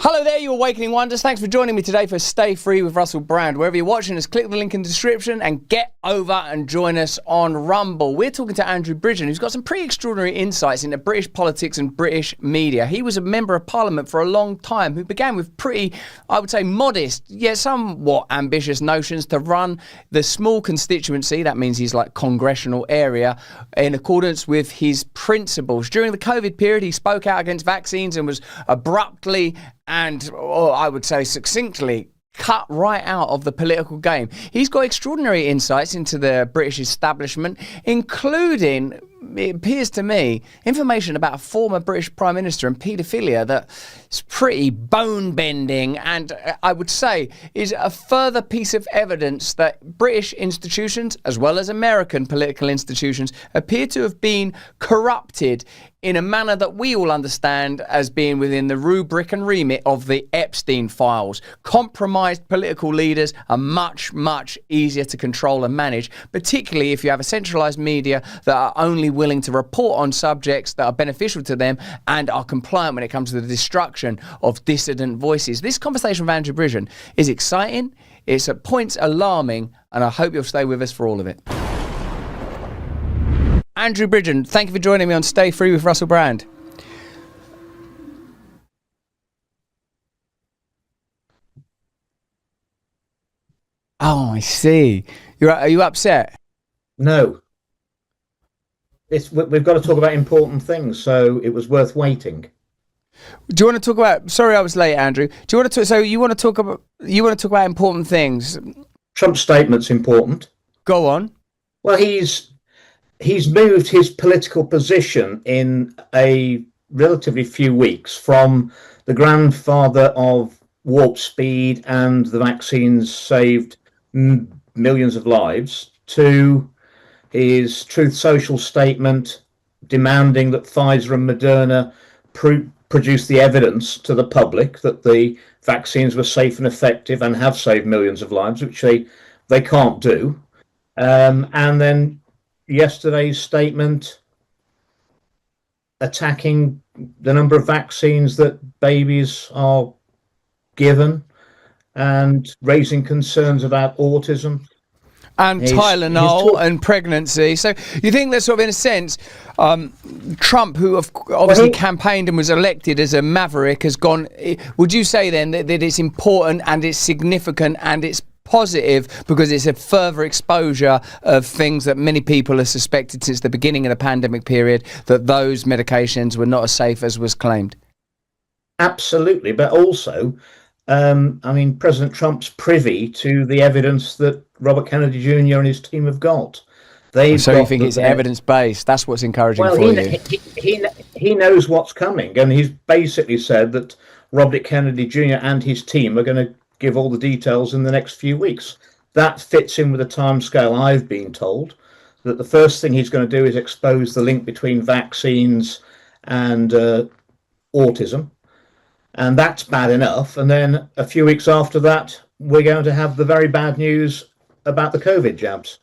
Hello there, you Awakening Wonders. Thanks for joining me today for Stay Free with Russell Brand. Wherever you're watching us, click the link in the description and get over and join us on Rumble. We're talking to Andrew Bridgen, who's got some pretty extraordinary insights into British politics and British media. He was a member of Parliament for a long time who began with pretty, I would say, modest, yet somewhat ambitious notions to run the small constituency, that means his congressional area, in accordance with his principles. During the COVID period, he spoke out against vaccines and was abruptly and I would say succinctly cut right out of the political game. He's got extraordinary insights into the British establishment, including, it appears to me, information about a former British Prime Minister and paedophilia that's pretty bone-bending and I would say is a further piece of evidence that British institutions, as well as American political institutions, appear to have been corrupted in a manner that we all understand as being within the rubric and remit of the Epstein files. Compromised political leaders are much, much easier to control and manage, particularly if you have a centralised media that are only willing to report on subjects that are beneficial to them and are compliant when it comes to the destruction of dissident voices. This conversation with Andrew Bridgen is exciting, it's at points alarming, and I hope you'll stay with us for all of it. Andrew Bridgen, thank you for joining me on Stay Free with Russell Brand. Oh, I see. Are you upset? No. We've got to talk about important things, so it was worth waiting. Do you want to talk about? Sorry, I was late, Andrew. Do you want to? So you want to talk about important things? Trump's statement's important. Go on. Well, he's moved his political position in a relatively few weeks from the grandfather of warp speed and the vaccines saved millions of lives to his Truth Social statement demanding that Pfizer and Moderna produce the evidence to the public that the vaccines were safe and effective and have saved millions of lives, which they can't do. And then yesterday's statement attacking the number of vaccines that babies are given and raising concerns about autism. And Tylenol and pregnancy. So you think that sort of, in a sense, Trump, who obviously campaigned and was elected as a maverick, has gone... Would you say then that it's important and it's significant and it's positive because it's a further exposure of things that many people have suspected since the beginning of the pandemic period, that those medications were not as safe as was claimed? Absolutely, but also... President Trump's privy to the evidence that Robert Kennedy Jr. and his team have got. So you think it's evidence-based? That's what's encouraging for you. He knows what's coming, and he's basically said that Robert Kennedy Jr. and his team are going to give all the details in the next few weeks. That fits in with the timescale I've been told, that the first thing he's going to do is expose the link between vaccines and autism. And that's bad enough. And then a few weeks after that, we're going to have the very bad news about the COVID jabs.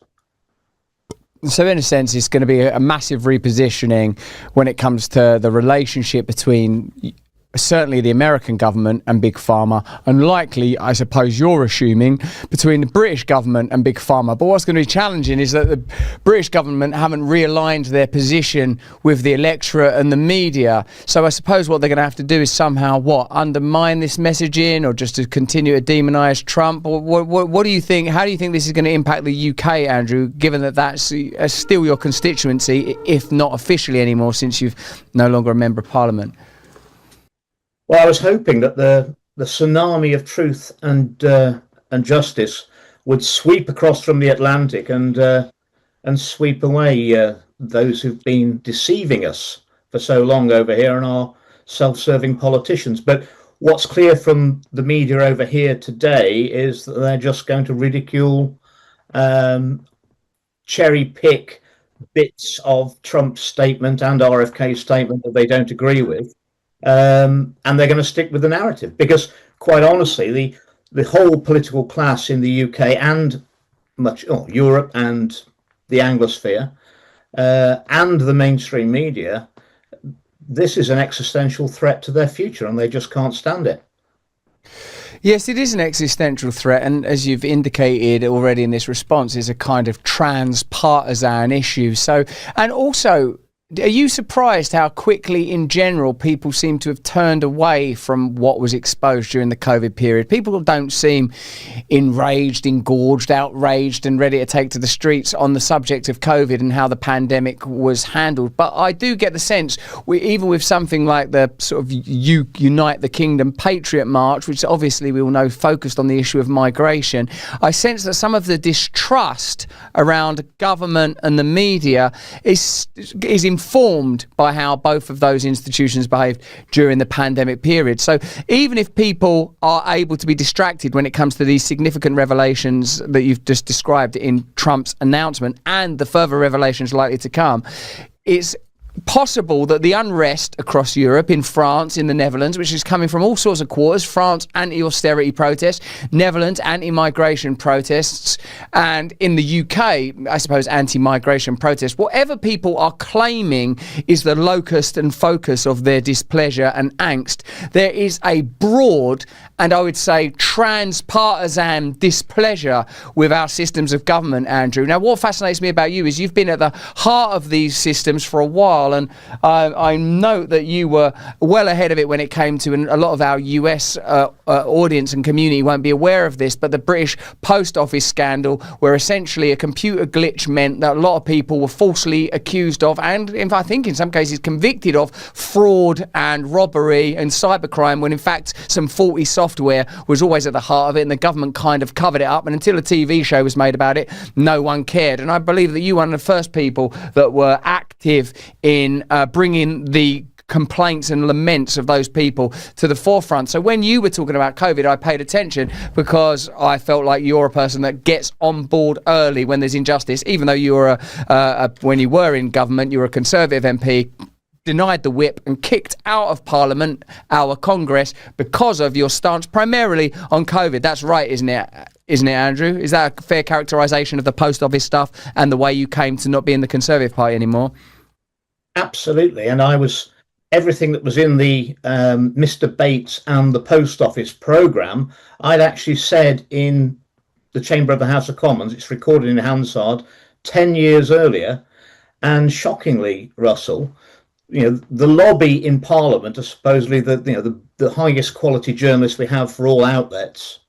So in a sense, it's going to be a massive repositioning when it comes to the relationship between certainly the American government and Big Pharma, and likely, I suppose you're assuming, between the British government and Big Pharma. But what's going to be challenging is that the British government haven't realigned their position with the electorate and the media. So I suppose what they're going to have to do is somehow, undermine this messaging, or just to continue to demonise Trump? Or what do you think? How do you think this is going to impact the UK, Andrew, given that that's still your constituency, if not officially anymore, since you've no longer a member of Parliament? Well, I was hoping that the tsunami of truth and justice would sweep across from the Atlantic and sweep away those who've been deceiving us for so long over here and are self-serving politicians. But what's clear from the media over here today is that they're just going to ridicule, cherry pick bits of Trump's statement and RFK's statement that they don't agree with. And they're going to stick with the narrative because, quite honestly, the whole political class in the UK and Europe and the Anglosphere and the mainstream media, this is an existential threat to their future, and they just can't stand it. Yes, it is an existential threat, and as you've indicated already in this response, is a kind of trans-partisan issue. So, and also, are you surprised how quickly, in general, people seem to have turned away from what was exposed during the COVID period? People don't seem enraged, engorged, outraged and ready to take to the streets on the subject of COVID and how the pandemic was handled. But I do get the sense, even with something like the sort of Unite the Kingdom Patriot March, which obviously we all know focused on the issue of migration, I sense that some of the distrust around government and the media is informed by how both of those institutions behaved during the pandemic period. So even if people are able to be distracted when it comes to these significant revelations that you've just described in Trump's announcement and the further revelations likely to come, it's possible that the unrest across Europe, in France, in the Netherlands, which is coming from all sorts of quarters, France anti-austerity protests, Netherlands anti-migration protests, and in the UK, I suppose, anti-migration protests, whatever people are claiming is the locus and focus of their displeasure and angst, there is a broad and I would say trans-partisan displeasure with our systems of government, Andrew. Now, what fascinates me about you is you've been at the heart of these systems for a while, and I note that you were well ahead of it when it came to, and a lot of our US audience and community won't be aware of this, but the British Post Office scandal, where essentially a computer glitch meant that a lot of people were falsely accused of, and I think in some cases convicted of, fraud and robbery and cybercrime, when in fact some faulty software was always at the heart of it, and the government kind of covered it up, and until a TV show was made about it, no one cared. And I believe that you were one of the first people that were active in bringing the complaints and laments of those people to the forefront. So when you were talking about COVID, I paid attention because I felt like you're a person that gets on board early when there's injustice, even though you were when you were in government, you were a Conservative MP, denied the whip and kicked out of Parliament, our Congress, because of your stance primarily on COVID. That's right, isn't it? Isn't it, Andrew? Is that a fair characterisation of the post office stuff and the way you came to not be in the Conservative Party anymore? Absolutely. And I was everything that was in the Mr. Bates and the post office programme, I'd actually said in the Chamber of the House of Commons. It's recorded in Hansard 10 years earlier. And shockingly, Russell, the lobby in Parliament are supposedly the highest quality journalists we have for all outlets.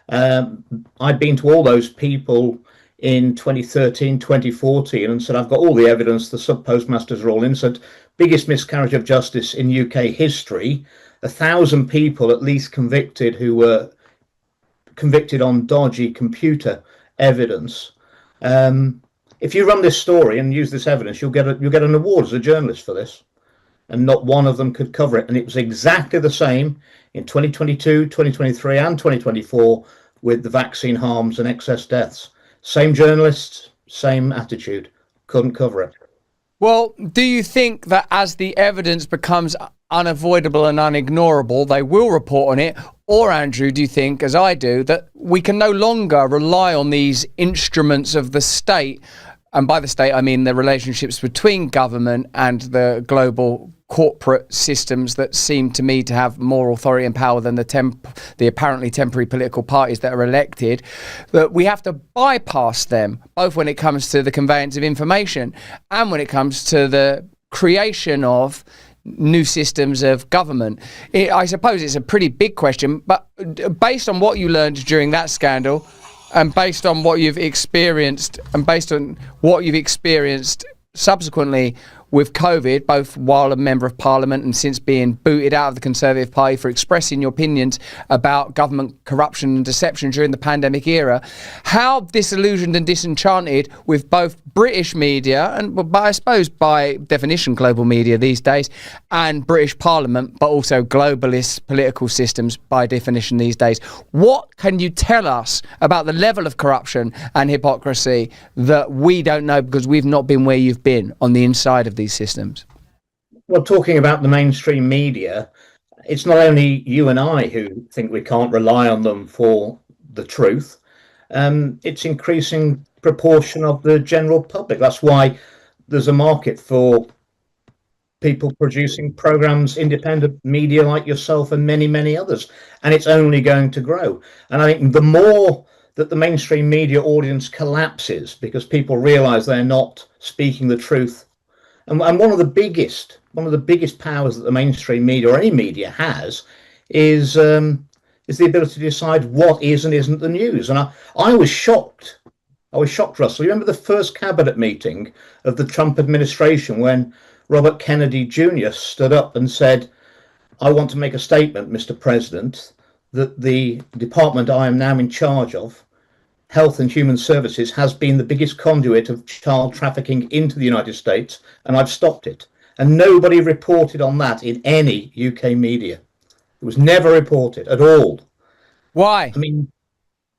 I'd been to all those people in 2013, 2014 and said, I've got all the evidence, the sub-postmasters are all innocent. Biggest miscarriage of justice in UK history. 1,000 people at least convicted who were convicted on dodgy computer evidence. If you run this story and use this evidence, you'll get an award as a journalist for this. And not one of them could cover it. And it was exactly the same in 2022, 2023 and 2024 with the vaccine harms and excess deaths. Same journalists, same attitude. Couldn't cover it. Well, do you think that as the evidence becomes unavoidable and unignorable, they will report on it? Or, Andrew, do you think, as I do, that we can no longer rely on these instruments of the state? And by the state, I mean the relationships between government and the global corporate systems that seem to me to have more authority and power than the apparently temporary political parties that are elected, that we have to bypass them, both when it comes to the conveyance of information and when it comes to the creation of new systems of government. I suppose it's a pretty big question, but based on what you learned during that scandal, and based on what you've experienced, subsequently with COVID, both while a member of Parliament and since being booted out of the Conservative Party for expressing your opinions about government corruption and deception during the pandemic era, how disillusioned and disenchanted with both British media, and I suppose by definition global media these days, and British Parliament, but also globalist political systems by definition these days. What can you tell us about the level of corruption and hypocrisy that we don't know because we've not been where you've been on the inside of these systems? Well, talking about the mainstream media, it's not only you and I who think we can't rely on them for the truth. It's increasing proportion of the general public. That's why there's a market for people producing programs, independent media like yourself and many, many others. And it's only going to grow. And I think the more that the mainstream media audience collapses because people realize they're not speaking the truth. And one of the biggest powers that the mainstream media or any media has is the ability to decide what is and isn't the news. And I was shocked. Russell. You remember the first cabinet meeting of the Trump administration when Robert Kennedy Jr. stood up and said, "I want to make a statement, Mr. President, that the department I am now in charge of, Health and Human Services, has been the biggest conduit of child trafficking into the United States, and I've stopped it." And nobody reported on that in any UK media. It was never reported at all. Why? I mean,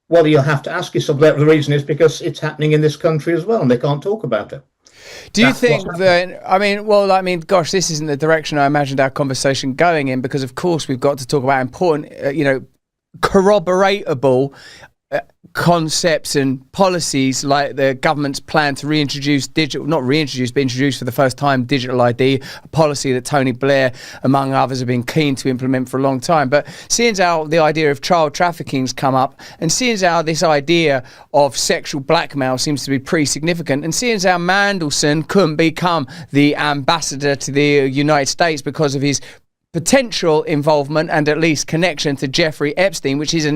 well, you'll have to ask yourself. The reason is because it's happening in this country as well, and they can't talk about it. Do you think that, gosh, this isn't the direction I imagined our conversation going in, because of course we've got to talk about important, corroboratable concepts and policies like the government's plan to introduce for the first time digital ID, a policy that Tony Blair, among others, have been keen to implement for a long time. But seeing as how the idea of child trafficking's come up, and seeing as how this idea of sexual blackmail seems to be pretty significant, and seeing as how Mandelson couldn't become the ambassador to the United States because of his potential involvement and at least connection to Jeffrey Epstein, which is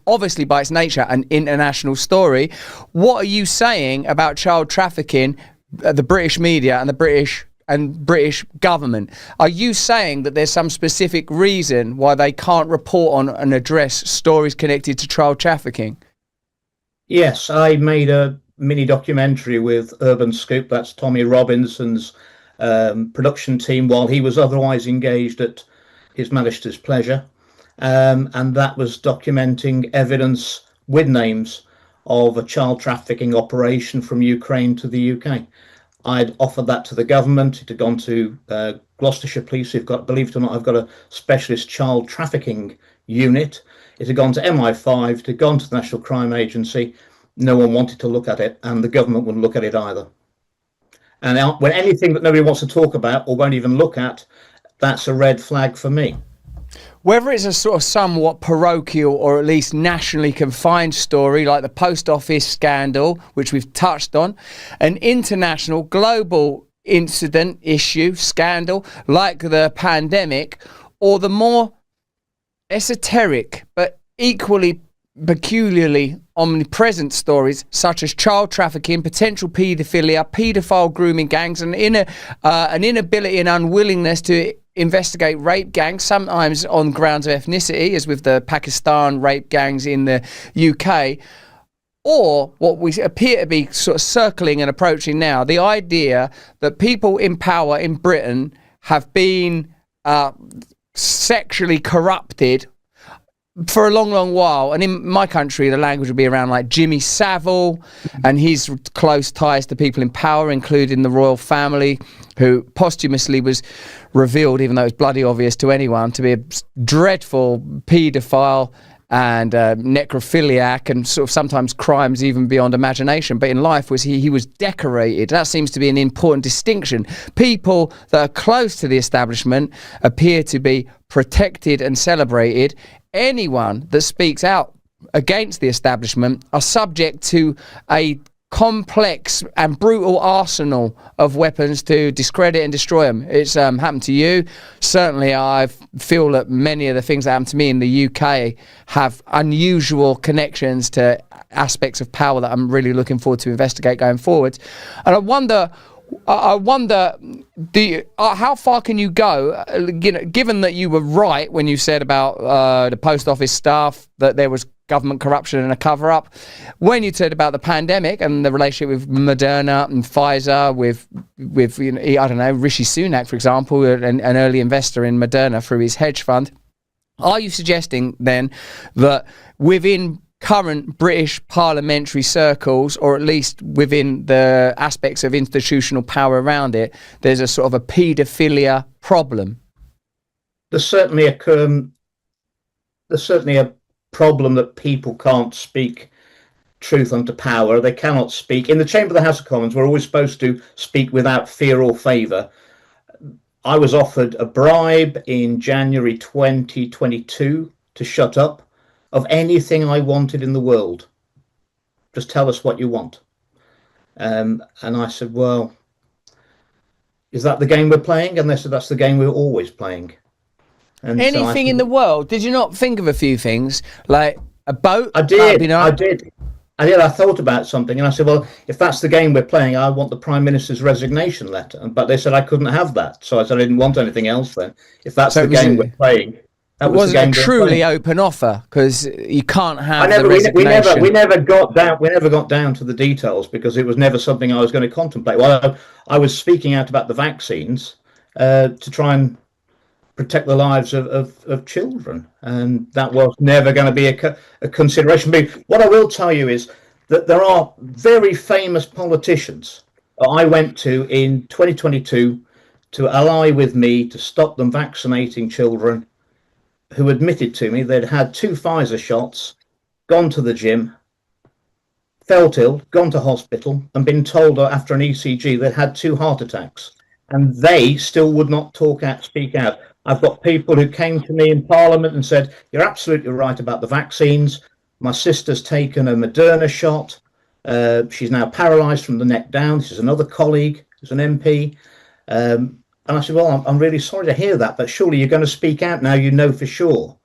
obviously by its nature an international story. What are you saying about child trafficking, the British media and the British government? Are you saying that there's some specific reason why they can't report on and address stories connected to child trafficking? Yes, I made a mini documentary with Urban Scoop, that's Tommy Robinson's production team, while he was otherwise engaged at His Majesty's pleasure, and that was documenting evidence with names of a child trafficking operation from Ukraine to the UK. I'd offered that to the government. It had gone to Gloucestershire Police, who've got, believe it or not, I've got a specialist child trafficking unit. It had gone to MI5, it had gone to the National Crime Agency. No one wanted to look at it, and the government wouldn't look at it either. And when anything that nobody wants to talk about or won't even look at, that's a red flag for me. Whether it's a sort of somewhat parochial or at least nationally confined story like the post office scandal, which we've touched on, an international global incident, issue, scandal like the pandemic, or the more esoteric but equally peculiarly omnipresent stories such as child trafficking, potential paedophilia, paedophile grooming gangs, and an inability and unwillingness to investigate rape gangs, sometimes on grounds of ethnicity, as with the Pakistan rape gangs in the UK, or what we appear to be sort of circling and approaching now, the idea that people in power in Britain have been sexually corrupted for a long, long while. And in my country, the language would be around like Jimmy Savile and his close ties to people in power, including the royal family, who posthumously was revealed, even though it was bloody obvious to anyone, to be a dreadful paedophile and necrophiliac, and sort of sometimes crimes even beyond imagination. But in life he was decorated. That seems to be an important distinction. People that are close to the establishment appear to be protected and celebrated. Anyone that speaks out against the establishment are subject to a complex and brutal arsenal of weapons to discredit and destroy them. It's happened to you. Certainly I feel that many of the things that happened to me in the UK have unusual connections to aspects of power that I'm really looking forward to investigate going forward. And I wonder how far can you go, given that you were right when you said about the post office staff, that there was government corruption and a cover-up, when you said about the pandemic and the relationship with Moderna and Pfizer, with I don't know, Rishi Sunak, for example, an early investor in Moderna through his hedge fund. Are you suggesting then that within current British parliamentary circles, or at least within the aspects of institutional power around it, there's a sort of a paedophilia problem? There's certainly a problem that people can't speak truth unto power. They cannot speak. In the chamber of the House of Commons, we're always supposed to speak without fear or favour. I was offered a bribe in January 2022 to shut up of anything I wanted in the world. Just tell us what you want. And I said, well, is that the game we're playing? And they said, that's the game we're always playing. And Anything in the world? Did you not think of a few things like a boat? I did. I thought about something, and I said, well, if that's the game we're playing, I want the Prime Minister's resignation letter. But they said I couldn't have that. So I said I didn't want anything else then. If that's the game we're playing. It wasn't a truly open offer, because you can't have the resignation. We never got down to the details, because it was never something I was going to contemplate. Well, I was speaking out about the vaccines to try and protect the lives of children, and that was never going to be a consideration. But what I will tell you is that there are very famous politicians I went to in 2022 to ally with me to stop them vaccinating children, who admitted to me they'd had 2 Pfizer shots, gone to the gym, felt ill, gone to hospital, and been told after an ECG they'd had 2 heart attacks, and they still would not speak out. I've got people who came to me in Parliament and said, you're absolutely right about the vaccines. My sister's taken a Moderna shot. She's now paralysed from the neck down. This is another colleague who's an MP. And I said, well, I'm really sorry to hear that, but surely you're going to speak out now, you know for sure.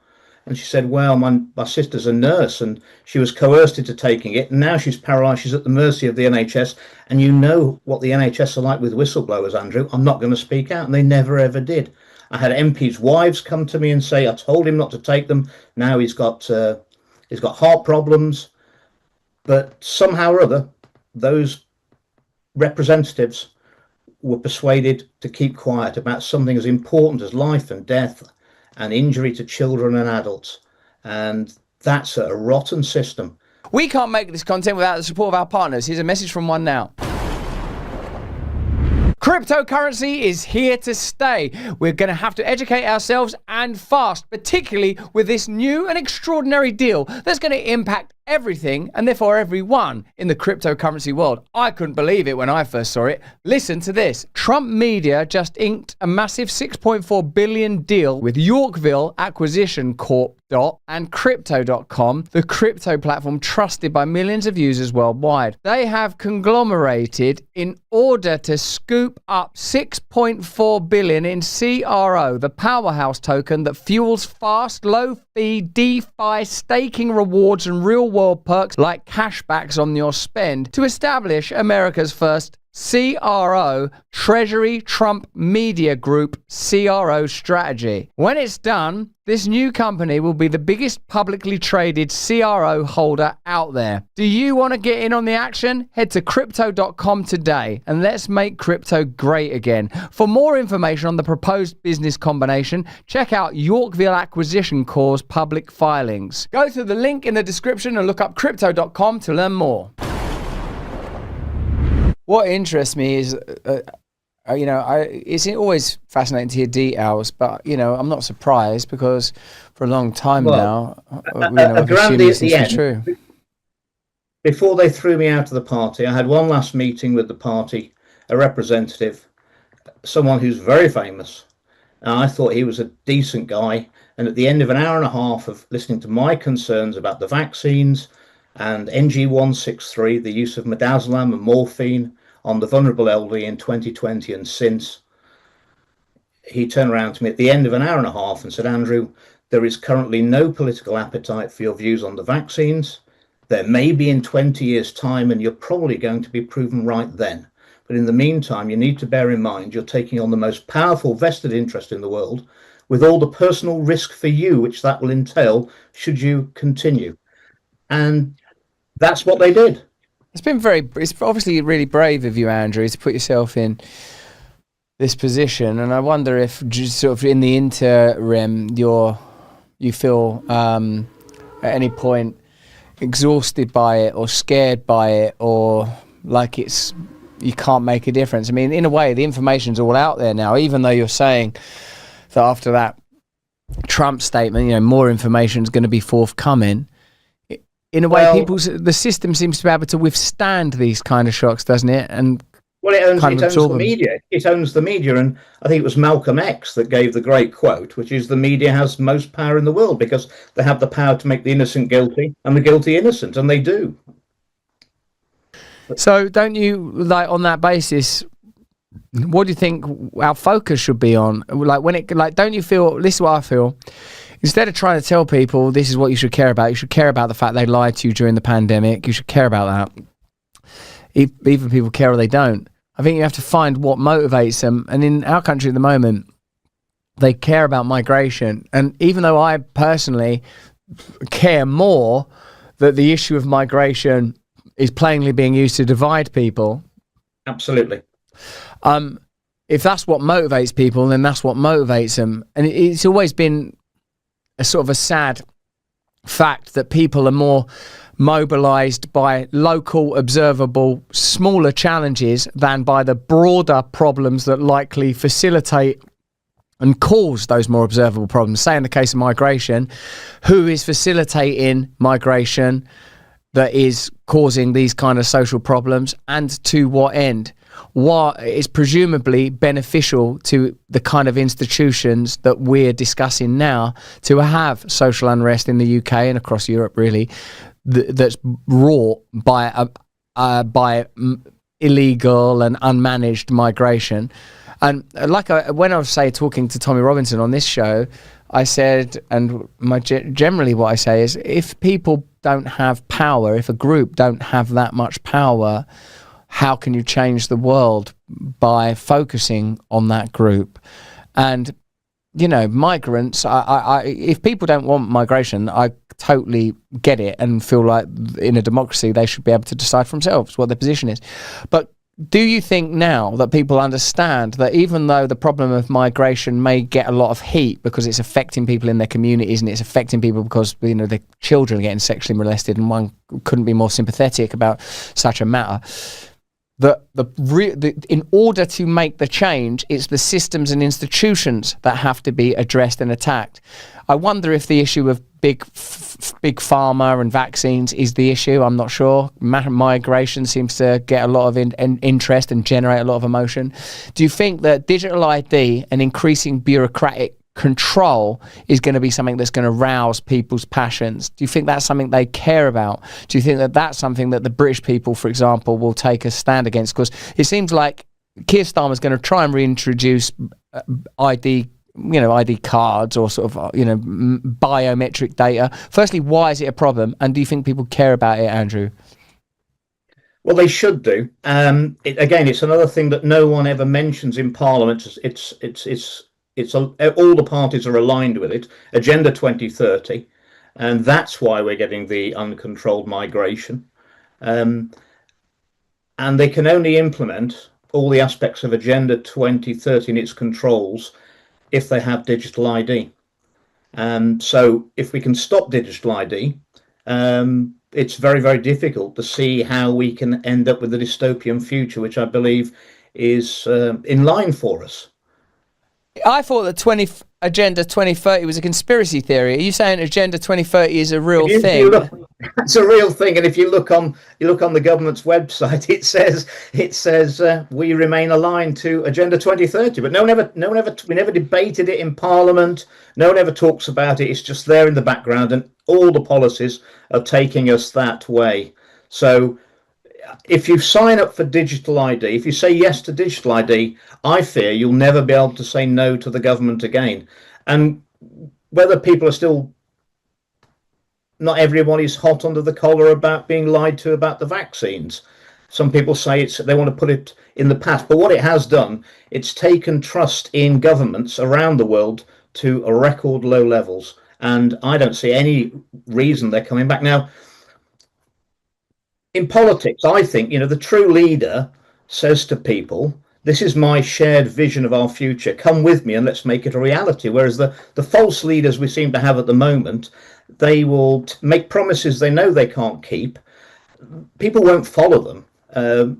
And she said, well, my sister's a nurse and she was coerced into taking it. And now she's paralysed. She's at the mercy of the NHS. And you know what the NHS are like with whistleblowers, Andrew. I'm not going to speak out. And they never, ever did. I had MPs' wives come to me and say, I told him not to take them. Now he's got heart problems. But somehow or other, those representatives were persuaded to keep quiet about something as important as life and death and injury to children and adults. And that's a rotten system. We can't make this content without the support of our partners. Here's a message from one now. Cryptocurrency is here to stay. We're going to have to educate ourselves and fast, particularly with this new and extraordinary deal that's going to impact everything and therefore everyone in the cryptocurrency world. I couldn't believe it when I first saw it. Listen to this. Trump Media just inked a massive $6.4 billion deal with Yorkville Acquisition Corp. And Crypto.com, the crypto platform trusted by millions of users worldwide. They have conglomerated in order to scoop up $6.4 billion in CRO, the powerhouse token that fuels fast, low-fee DeFi staking rewards and real-world perks like cashbacks on your spend to establish America's first CRO, Treasury Trump Media Group CRO strategy. When it's done, this new company will be the biggest publicly traded CRO holder out there. Do you want to get in on the action? Head to crypto.com today and let's make crypto great again. For more information on the proposed business combination, check out Yorkville Acquisition Corp's public filings. Go to the link in the description and look up crypto.com to learn more. What interests me is, it's always fascinating to hear details, but, I'm not surprised because for a long time now, I've assumed this is true. Before they threw me out of the party, I had one last meeting with the party, a representative, someone who's very famous. And I thought he was a decent guy. And at the end of an hour and a half of listening to my concerns about the vaccines and NG163, the use of midazolam and morphine on the vulnerable elderly in 2020 and since, he turned around to me at the end of an hour and a half and said, Andrew, there is currently no political appetite for your views on the vaccines. There may be in 20 years' time, and you're probably going to be proven right then. But in the meantime, you need to bear in mind you're taking on the most powerful vested interest in the world, with all the personal risk for you, which that will entail should you continue. And that's what they did. It's obviously really brave of you, Andrew, to put yourself in this position. And I wonder if just sort of in the interim, you feel at any point exhausted by it or scared by it, or like you can't make a difference. I mean, in a way, the information's all out there now, even though you're saying that after that Trump statement, more information is going to be forthcoming. In a way, the system seems to be able to withstand these kind of shocks, doesn't it? And Well, it owns kind of absorb the them. media. It owns the media, and I think it was Malcolm X that gave the great quote, which is the media has most power in the world because they have the power to make the innocent guilty and the guilty innocent, and they do. So don't you, like, on that basis, what do you think our focus should be on? Like, when it, like, don't you feel, this is what I feel, instead of trying to tell people this is what you should care about, you should care about the fact they lied to you during the pandemic. You should care about that. Either people care or they don't. I think you have to find what motivates them. And in our country at the moment, they care about migration. And even though I personally care more that the issue of migration is plainly being used to divide people. Absolutely. If that's what motivates people, then that's what motivates them. And it's always been a sort of a sad fact that people are more mobilized by local, observable, smaller challenges than by the broader problems that likely facilitate and cause those more observable problems. Say in the case of migration, who is facilitating migration that is causing these kind of social problems, and to what end? What is presumably beneficial to the kind of institutions that we're discussing now to have social unrest in the UK and across Europe, really, that's wrought by illegal and unmanaged migration. And like when I was talking to Tommy Robinson on this show, I said, and generally what I say is, if people don't have power, if a group don't have that much power, how can you change the world? By focusing on that group. And, you know, migrants, if people don't want migration, I totally get it and feel like in a democracy they should be able to decide for themselves what their position is. But do you think now that people understand that even though the problem of migration may get a lot of heat because it's affecting people in their communities and it's affecting people because, you know, their children are getting sexually molested, and one couldn't be more sympathetic about such a matter, that in order to make the change, it's the systems and institutions that have to be addressed and attacked. I wonder if the issue of big pharma and vaccines is the issue. I'm not sure. Migration seems to get a lot of interest and generate a lot of emotion. Do you think that digital ID and increasing bureaucratic control is going to be something that's going to rouse people's passions? Do you think that's something they care about? Do you think that that's something that the British people, for example, will take a stand against? Because it seems like Keir Starmer's going to try and reintroduce ID cards or sort of, biometric data. Firstly, why is it a problem? And do you think people care about it, Andrew? Well, they should do. It's another thing that no one ever mentions in Parliament. All the parties are aligned with it. Agenda 2030, and that's why we're getting the uncontrolled migration. And they can only implement all the aspects of Agenda 2030 and its controls if they have digital ID. So if we can stop digital ID, it's very, very difficult to see how we can end up with a dystopian future, which I believe is in line for us. I thought that Agenda 2030 was a conspiracy theory. Are you saying Agenda 2030 is a real thing? It's a real thing, and if you look on the government's website, it says we remain aligned to Agenda 2030. But we never debated it in Parliament. No one ever talks about it. It's just there in the background, and all the policies are taking us that way. So if you sign up for digital ID, if you say yes to digital ID, I fear you'll never be able to say no to the government again. And whether people are still, not everyone is hot under the collar about being lied to about the vaccines. Some people say they want to put it in the past, but what it has done, it's taken trust in governments around the world to a record low levels. And I don't see any reason they're coming back. Now, in politics, I think, the true leader says to people, this is my shared vision of our future. Come with me and let's make it a reality. Whereas the false leaders we seem to have at the moment, they will make promises they know they can't keep. People won't follow them.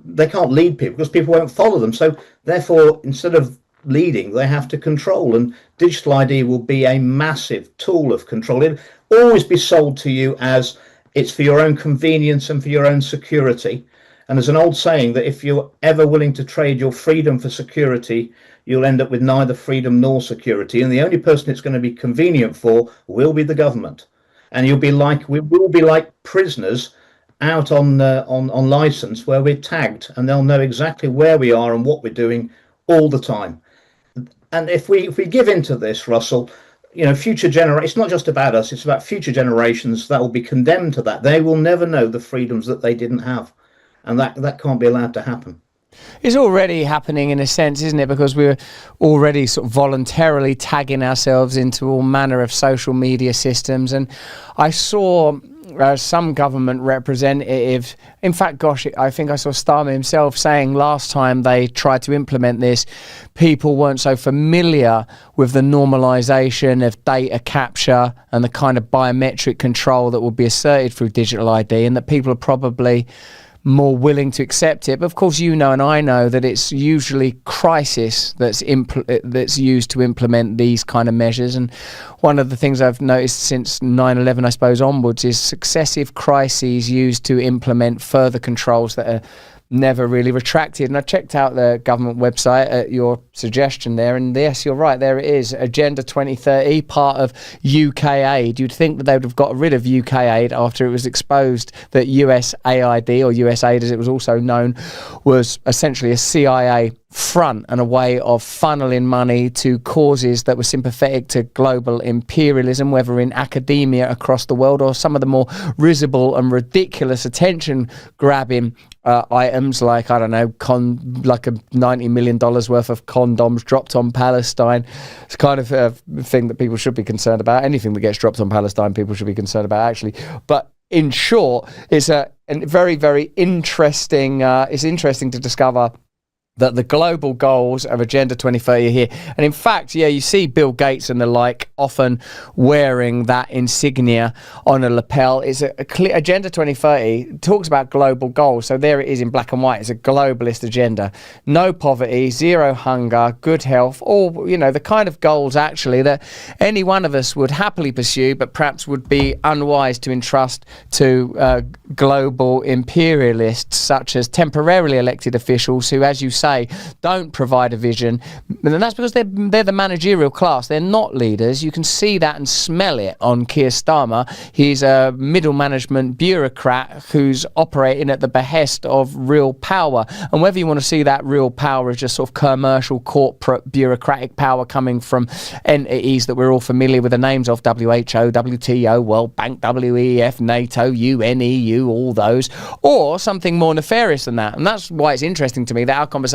They can't lead people because people won't follow them. So therefore, instead of leading, they have to control. And digital ID will be a massive tool of control. It'll always be sold to you as it's for your own convenience and for your own security. And there's an old saying that if you're ever willing to trade your freedom for security, you'll end up with neither freedom nor security. And the only person it's going to be convenient for will be the government. And we will be like prisoners out on license, where we're tagged, and they'll know exactly where we are and what we're doing all the time. And if we give into this, Russell, future generations, it's not just about us, it's about future generations that will be condemned to that. They will never know the freedoms that they didn't have. And that can't be allowed to happen. It's already happening in a sense, isn't it? Because we're already sort of voluntarily tagging ourselves into all manner of social media systems. And I saw some government representative, in fact, gosh, I think I saw Starmer himself saying last time they tried to implement this, people weren't so familiar with the normalisation of data capture and the kind of biometric control that would be asserted through digital ID, and that people are probably more willing to accept it. But of course, and I know that it's usually crisis that's used to implement these kind of measures. And one of the things I've noticed since 9/11, I suppose, onwards, is successive crises used to implement further controls that are never really retracted. And I checked out the government website at your suggestion there, and yes, you're right, there it is, Agenda 2030, part of UK aid. You'd think that they would have got rid of UK aid after it was exposed that USAID, or USAID as it was also known, was essentially a CIA front and a way of funneling money to causes that were sympathetic to global imperialism, whether in academia across the world or some of the more risible and ridiculous attention grabbing items like, I don't know, like a $90 million worth of condoms dropped on Palestine. It's kind of a thing that people should be concerned about. Anything that gets dropped on Palestine, people should be concerned about, actually. But in short, it's a very, very interesting, it's interesting to discover that the global goals of Agenda 2030 are here. And in fact, you see Bill Gates and the like often wearing that insignia on a lapel. It's a clear, Agenda 2030 talks about global goals. So there it is in black and white. It's a globalist agenda. No poverty, zero hunger, good health, all, the kind of goals actually that any one of us would happily pursue, but perhaps would be unwise to entrust to global imperialists such as temporarily elected officials who, as you say, don't provide a vision. And that's because they're the managerial class. They're not leaders. You can see that and smell it on Keir Starmer. He's a middle management bureaucrat who's operating at the behest of real power. And whether you want to see that real power as just sort of commercial, corporate, bureaucratic power coming from entities that we're all familiar with the names of, WHO, WTO, World Bank, WEF, NATO, UN, EU, all those, or something more nefarious than that. And that's why it's interesting to me that our conversations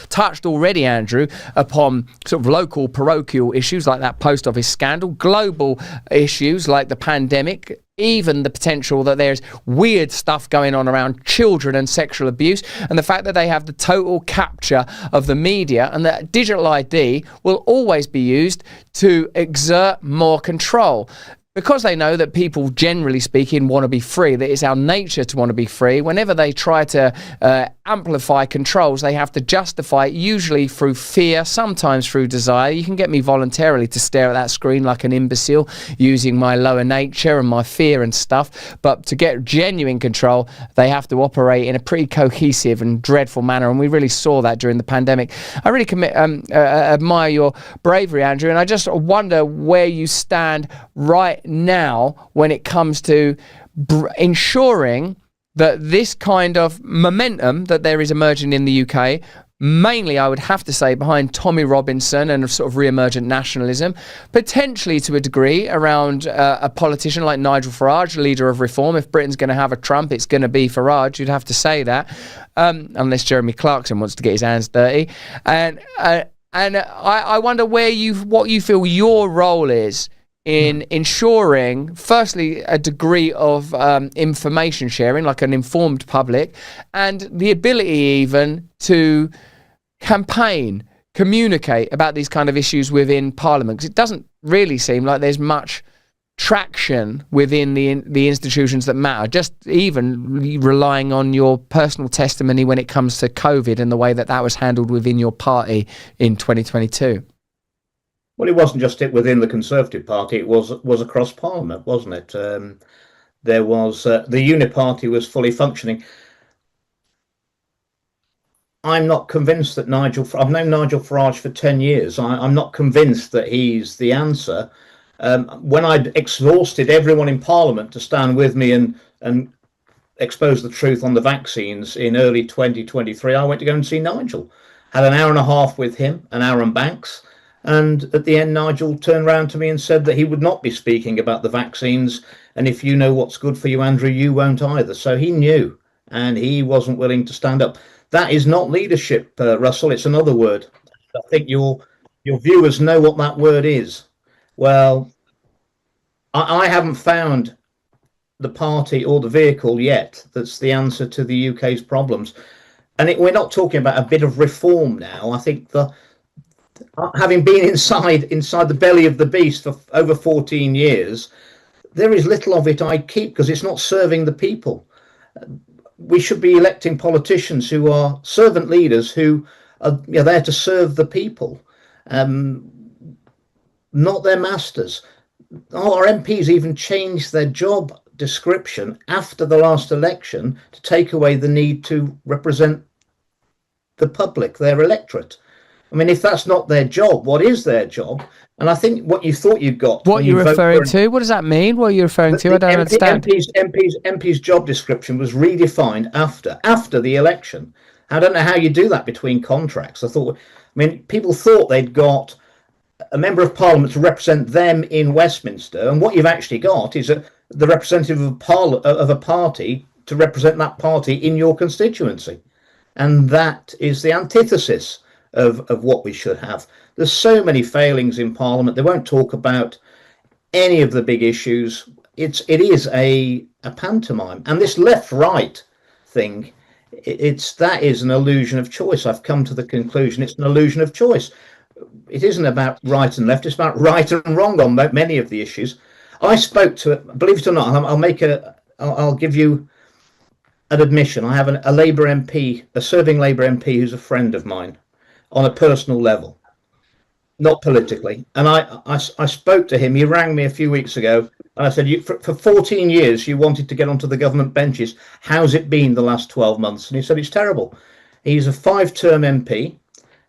touched already, Andrew, upon sort of local parochial issues like that post office scandal, global issues like the pandemic, even the potential that there's weird stuff going on around children and sexual abuse, and the fact that they have the total capture of the media, and that digital ID will always be used to exert more control. Because they know that people, generally speaking, want to be free, that it's our nature to want to be free, whenever they try to amplify controls, they have to justify it, usually through fear, sometimes through desire. You can get me voluntarily to stare at that screen like an imbecile using my lower nature and my fear and stuff, but to get genuine control, they have to operate in a pretty cohesive and dreadful manner, and we really saw that during the pandemic. I really admire your bravery, Andrew, and I just wonder where you stand right now when it comes to ensuring that this kind of momentum that there is emerging in the UK, mainly I would have to say behind Tommy Robinson and a sort of re-emergent nationalism, potentially to a degree around a politician like Nigel Farage, leader of Reform. If Britain's going to have a Trump, it's going to be Farage, you'd have to say that, unless Jeremy Clarkson wants to get his hands dirty. And I wonder what you feel your role is in ensuring, firstly, a degree of information sharing, like an informed public, and the ability even to campaign, communicate about these kind of issues within Parliament. Because it doesn't really seem like there's much traction within the institutions that matter, just even relying on your personal testimony when it comes to COVID and the way that was handled within your party in 2022. Well, it wasn't just within the Conservative Party, it was across Parliament, wasn't it? There was the Unit Party was fully functioning. I'm not convinced that I've known Nigel Farage for 10 years. I'm not convinced that he's the answer. When I'd exhausted everyone in Parliament to stand with me and expose the truth on the vaccines in early 2023, I went to go and see Nigel. Had an hour and a half with him and Aaron Banks. And at the end, Nigel turned around to me and said that he would not be speaking about the vaccines. And if you know what's good for you, Andrew, you won't either. So he knew, and he wasn't willing to stand up. That is not leadership, Russell. It's another word. I think your viewers know what that word is. Well, I haven't found the party or the vehicle yet that's the answer to the UK's problems. And we're not talking about a bit of reform now. I think having been inside the belly of the beast for over 14 years, there is little of it I keep because it's not serving the people. We should be electing politicians who are servant leaders who are there to serve the people, not their masters. Our MPs even changed their job description after the last election to take away the need to represent the public, their electorate. I mean, if that's not their job, what is their job? And I think what you thought you got. What you're referring to? What does that mean? What are you referring to? I don't understand. MP's job description was redefined after the election. I don't know how you do that between contracts. People thought they'd got a member of Parliament to represent them in Westminster, and what you've actually got is the representative of a party to represent that party in your constituency, and that is the antithesis of what we should have. There's so many failings in Parliament. They won't talk about any of the big issues. It is a pantomime, and this left-right thing, that is an illusion of choice. I've come to the conclusion it's an illusion of choice. It isn't about right and left. It's about right and wrong on many of the issues. I spoke to it. Believe it or not, I'll give you an admission. I have a Labour MP, a serving Labour MP, who's a friend of mine on a personal level, not politically. And I spoke to him. He rang me a few weeks ago, and I said, for 14 years, you wanted to get onto the government benches. How's it been the last 12 months? And he said, it's terrible. He's a 5-term MP.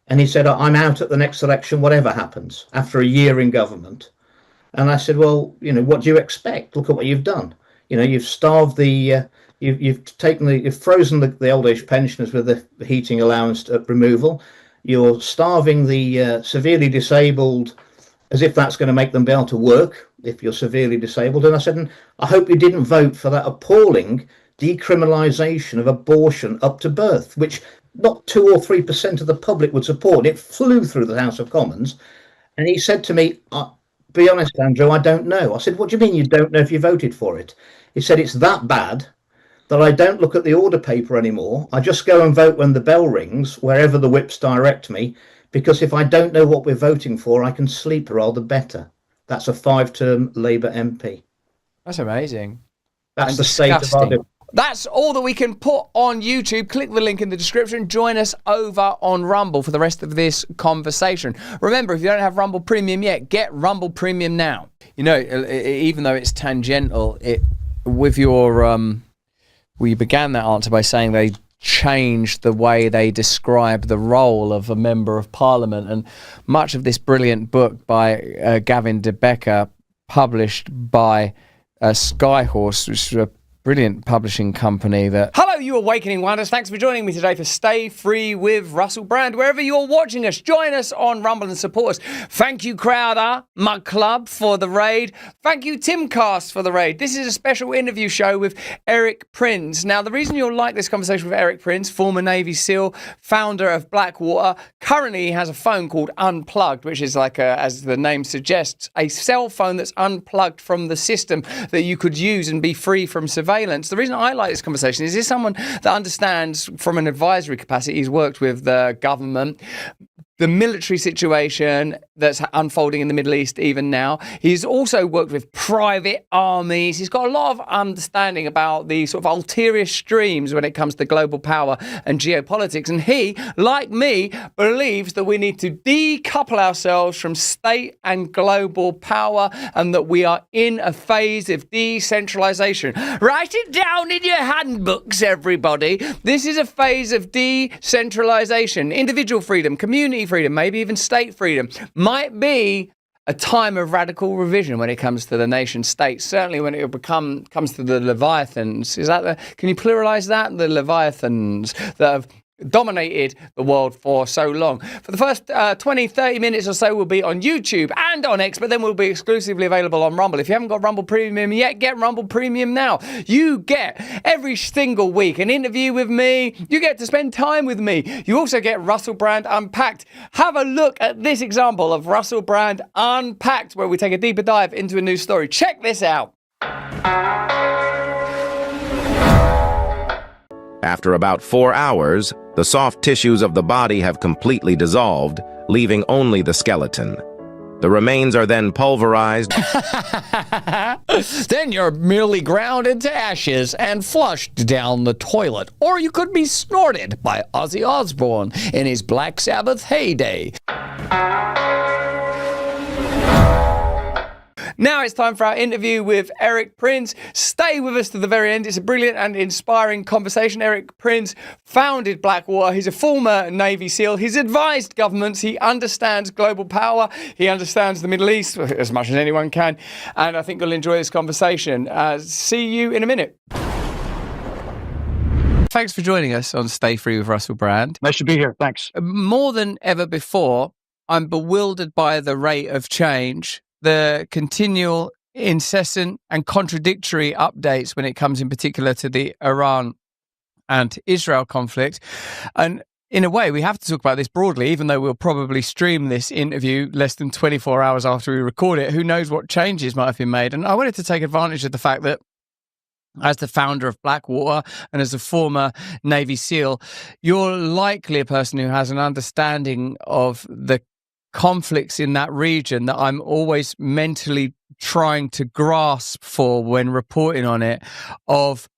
And he said, I'm out at the next election, whatever happens, after a year in government. And I said, well, what do you expect? Look at what you've done. You've starved you've frozen the old age pensioners with the heating allowance removal. You're starving the severely disabled, as if that's going to make them be able to work if you're severely disabled. And I said, I hope you didn't vote for that appalling decriminalisation of abortion up to birth, which not 2 or 3% of the public would support. It flew through the House of Commons. And he said to me, be honest, Andrew, I don't know. I said, what do you mean you don't know if you voted for it? He said, it's that bad that I don't look at the order paper anymore. I just go and vote when the bell rings, wherever the whips direct me, because if I don't know what we're voting for, I can sleep rather better. That's a 5-term Labour MP. That's amazing. That's the state of our democracy. That's all that we can put on YouTube. Click the link in the description. Join us over on Rumble for the rest of this conversation. Remember, if you don't have Rumble Premium yet, get Rumble Premium now. Even though it's tangential, with your you began that answer by saying they changed the way they describe the role of a member of Parliament, and much of this brilliant book by Gavin de Becker, published by Skyhorse, which is a brilliant publishing company that... Hello, you Awakening Wonders. Thanks for joining me today for Stay Free with Russel Brand. Wherever you're watching us, join us on Rumble and support us. Thank you, Crowder, my club, for the raid. Thank you, Timcast, for the raid. This is a special interview show with Eric Prince. Now, the reason you'll like this conversation with Eric Prince, former Navy SEAL, founder of Blackwater, currently he has a phone called Unplugged, which is like, as the name suggests, a cell phone that's unplugged from the system that you could use and be free from surveillance. The reason I like this conversation is he's someone that understands from an advisory capacity. He's worked with the government, the military situation that's unfolding in the Middle East even now. He's also worked with private armies. He's got a lot of understanding about the sort of ulterior streams when it comes to global power and geopolitics. And he, like me, believes that we need to decouple ourselves from state and global power and that we are in a phase of decentralization. Write it down in your handbooks, everybody. This is a phase of decentralization. Individual freedom, community freedom, maybe even state freedom might be a time of radical revision when it comes to the nation state. Certainly when it comes to the Leviathans. Can you pluralize that? The Leviathans that have dominated the world for so long. For the first 20-30 minutes or so will be on YouTube and on X, but then will be exclusively available on Rumble. If you haven't got Rumble Premium yet, get Rumble Premium now. You get every single week an interview with me. You get to spend time with me. You also get Russel Brand Unpacked. Have a look at this example of Russel Brand Unpacked, where we take a deeper dive into a new story. Check this out. After about 4 hours, the soft tissues of the body have completely dissolved, leaving only the skeleton. The remains are then pulverized. Then you're merely ground into ashes and flushed down the toilet. Or you could be snorted by Ozzy Osbourne in his Black Sabbath heyday. Now it's time for our interview with Eric Prinz. Stay with us to the very end. It's a brilliant and inspiring conversation. Eric Prinz founded Blackwater. He's a former Navy SEAL. He's advised governments. He understands global power. He understands the Middle East as much as anyone can. And I think you'll enjoy this conversation. See you in a minute. Thanks for joining us on Stay Free with Russel Brand. Nice to be here. Thanks. More than ever before, I'm bewildered by the rate of change, the continual, incessant and contradictory updates when it comes in particular to the Iran and Israel conflict. And in a way, we have to talk about this broadly, even though we'll probably stream this interview less than 24 hours after we record it. Who knows what changes might have been made? And I wanted to take advantage of the fact that as the founder of Blackwater and as a former Navy SEAL, you're likely a person who has an understanding of the conflicts in that region that I'm always mentally trying to grasp for when reporting on it, of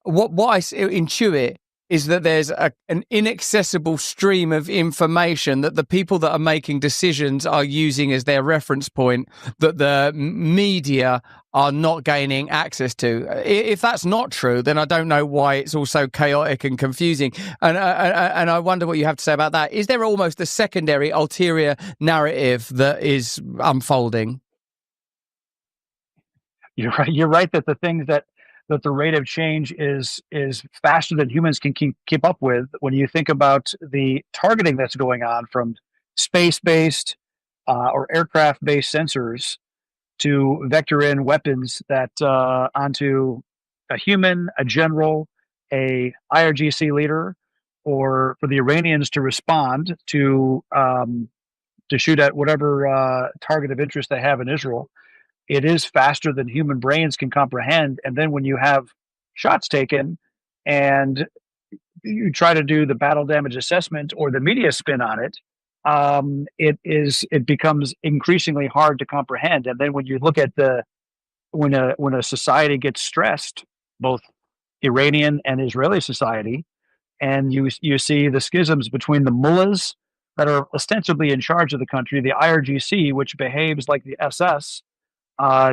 what I intuit is that there's an inaccessible stream of information that the people that are making decisions are using as their reference point that the media are not gaining access to. If that's not true, then I don't know why it's all so chaotic and confusing. And I wonder what you have to say about that. Is there almost a secondary, ulterior narrative that is unfolding? You're right. You're right that the things that the rate of change is faster than humans can keep up with. When you think about the targeting that's going on from space-based or aircraft-based sensors to vector in weapons that onto a human, a general, a IRGC leader, or for the Iranians to respond to shoot at whatever target of interest they have in Israel. It is faster than human brains can comprehend. And then when you have shots taken and you try to do the battle damage assessment or the media spin on it, it becomes increasingly hard to comprehend. And then when you look at when a society gets stressed, both Iranian and Israeli society, and you see the schisms between the mullahs that are ostensibly in charge of the country, the IRGC, which behaves like the SS,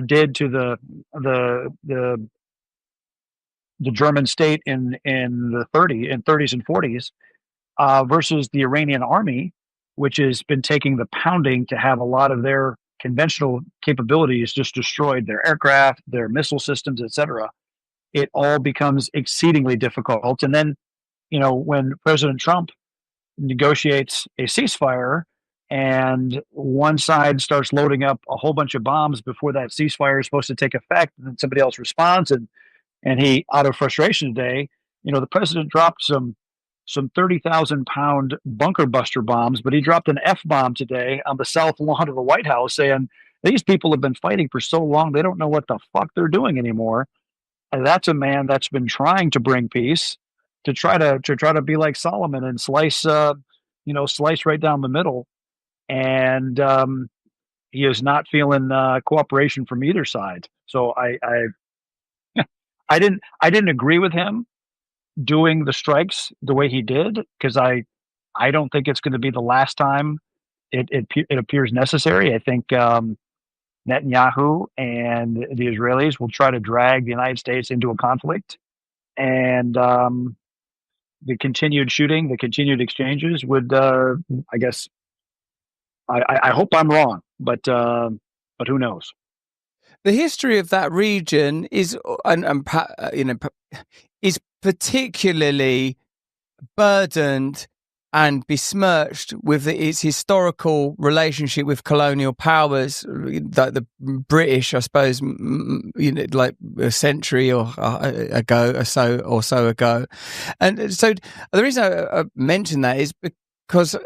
did to the German state in the 30s and 40s, versus the Iranian army, which has been taking the pounding to have a lot of their conventional capabilities just destroyed, their aircraft, their missile systems, etc. It all becomes exceedingly difficult. And then, when President Trump negotiates a ceasefire, and one side starts loading up a whole bunch of bombs before that ceasefire is supposed to take effect, and then somebody else responds, and he, out of frustration today, the president dropped some 30,000-pound bunker buster bombs, but he dropped an F-bomb today on the south lawn of the White House, saying these people have been fighting for so long they don't know what the fuck they're doing anymore. And that's a man that's been trying to bring peace, to try to be like Solomon and slice right down the middle. and he is not feeling cooperation from either side. So I didn't agree with him doing the strikes the way he did, because I don't think it's going to be the last time it appears necessary. I think Netanyahu and the Israelis will try to drag the United States into a conflict, and the continued shooting, the continued exchanges would, I guess, I hope I'm wrong, but who knows? The history of that region is, is particularly burdened and besmirched with its historical relationship with colonial powers, like the British, I suppose, like a century or so ago. And so the reason I mention that is because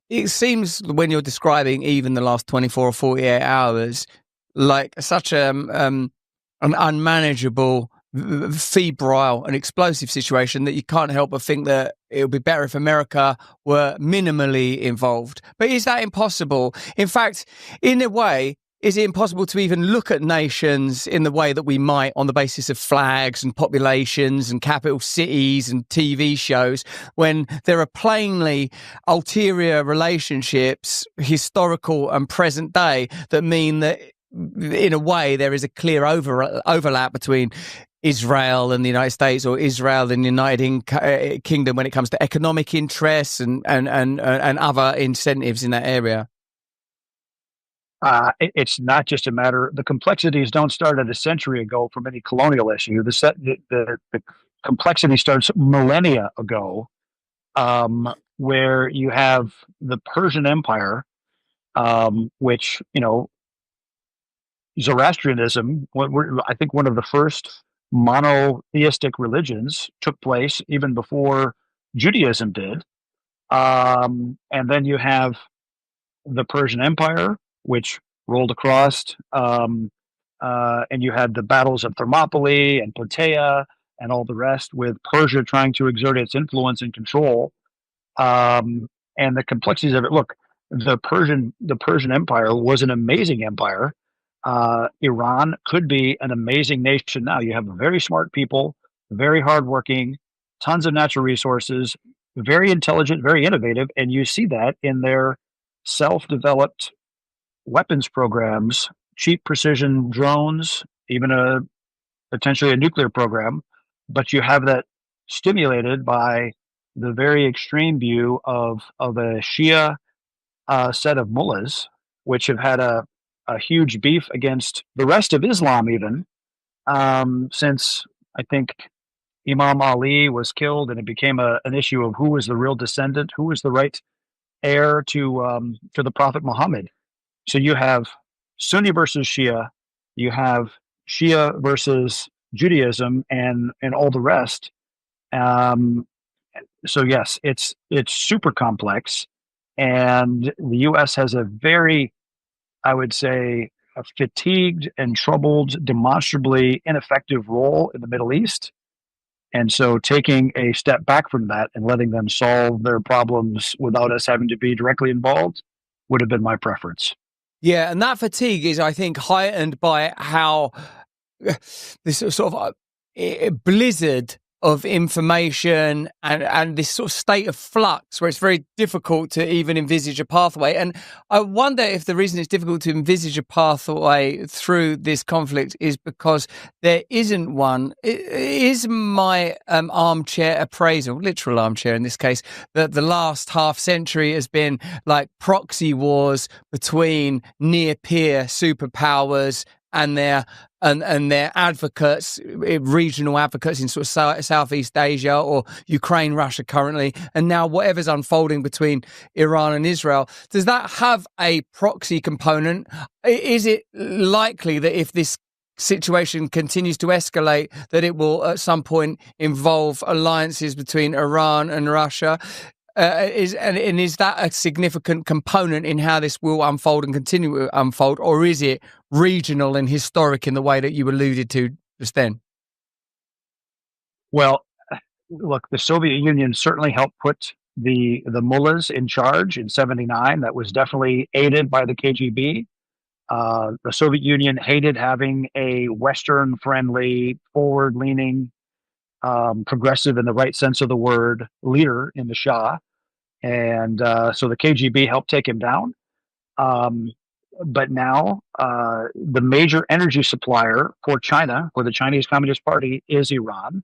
it seems, when you're describing even the last 24 or 48 hours, like such an unmanageable, febrile and explosive situation, that you can't help but think that it would be better if America were minimally involved. But is that impossible? In fact, in a way, is it impossible to even look at nations in the way that we might on the basis of flags and populations and capital cities and TV shows, when there are plainly ulterior relationships, historical and present day, that mean that in a way there is a clear overlap between Israel and the United States, or Israel and the United Kingdom, when it comes to economic interests and other incentives in that area? It's not just a matter. The complexities don't start a century ago from any colonial issue. The complexity starts millennia ago, where you have the Persian Empire, which, Zoroastrianism, I think one of the first monotheistic religions, took place even before Judaism did. And then you have the Persian Empire, which rolled across, and you had the battles of Thermopylae and Plataea and all the rest, with Persia trying to exert its influence and control, and the complexities of it. Look, the Persian Empire was an amazing empire. Iran could be an amazing nation now. You have very smart people, very hardworking, tons of natural resources, very intelligent, very innovative, and you see that in their self-developed weapons programs, cheap precision drones, even potentially a nuclear program. But you have that stimulated by the very extreme view of a Shia set of mullahs, which have had a huge beef against the rest of Islam, even since, I think, Imam Ali was killed, and it became an issue of who was the real descendant, who was the right heir to the Prophet Muhammad. So you have Sunni versus Shia, you have Shia versus Judaism, and all the rest. So yes, it's super complex, and the U.S. has a very, I would say, a fatigued and troubled, demonstrably ineffective role in the Middle East. And so taking a step back from that and letting them solve their problems without us having to be directly involved would have been my preference. Yeah, and that fatigue is, I think, heightened by how this sort of blizzard of information and this sort of state of flux, where it's very difficult to even envisage a pathway. And I wonder if the reason it's difficult to envisage a pathway through this conflict is because there isn't one. It is my armchair appraisal, literal armchair in this case, that the last half century has been like proxy wars between near-peer superpowers and their advocates, regional advocates in sort of Southeast Asia or Ukraine, Russia currently, and now whatever's unfolding between Iran and Israel. Does that have a proxy component? Is it likely that if this situation continues to escalate, that it will at some point involve alliances between Iran and Russia? Is that a significant component in how this will unfold and continue to unfold, or is it regional and historic in the way that you alluded to just then? Well, look, the Soviet Union certainly helped put the mullahs in charge in '79. That was definitely aided by the KGB. The Soviet Union hated having a Western-friendly, forward-leaning, progressive in the right sense of the word leader in the Shah, and so the KGB helped take him down. But now the major energy supplier for China, for the Chinese Communist Party, is Iran.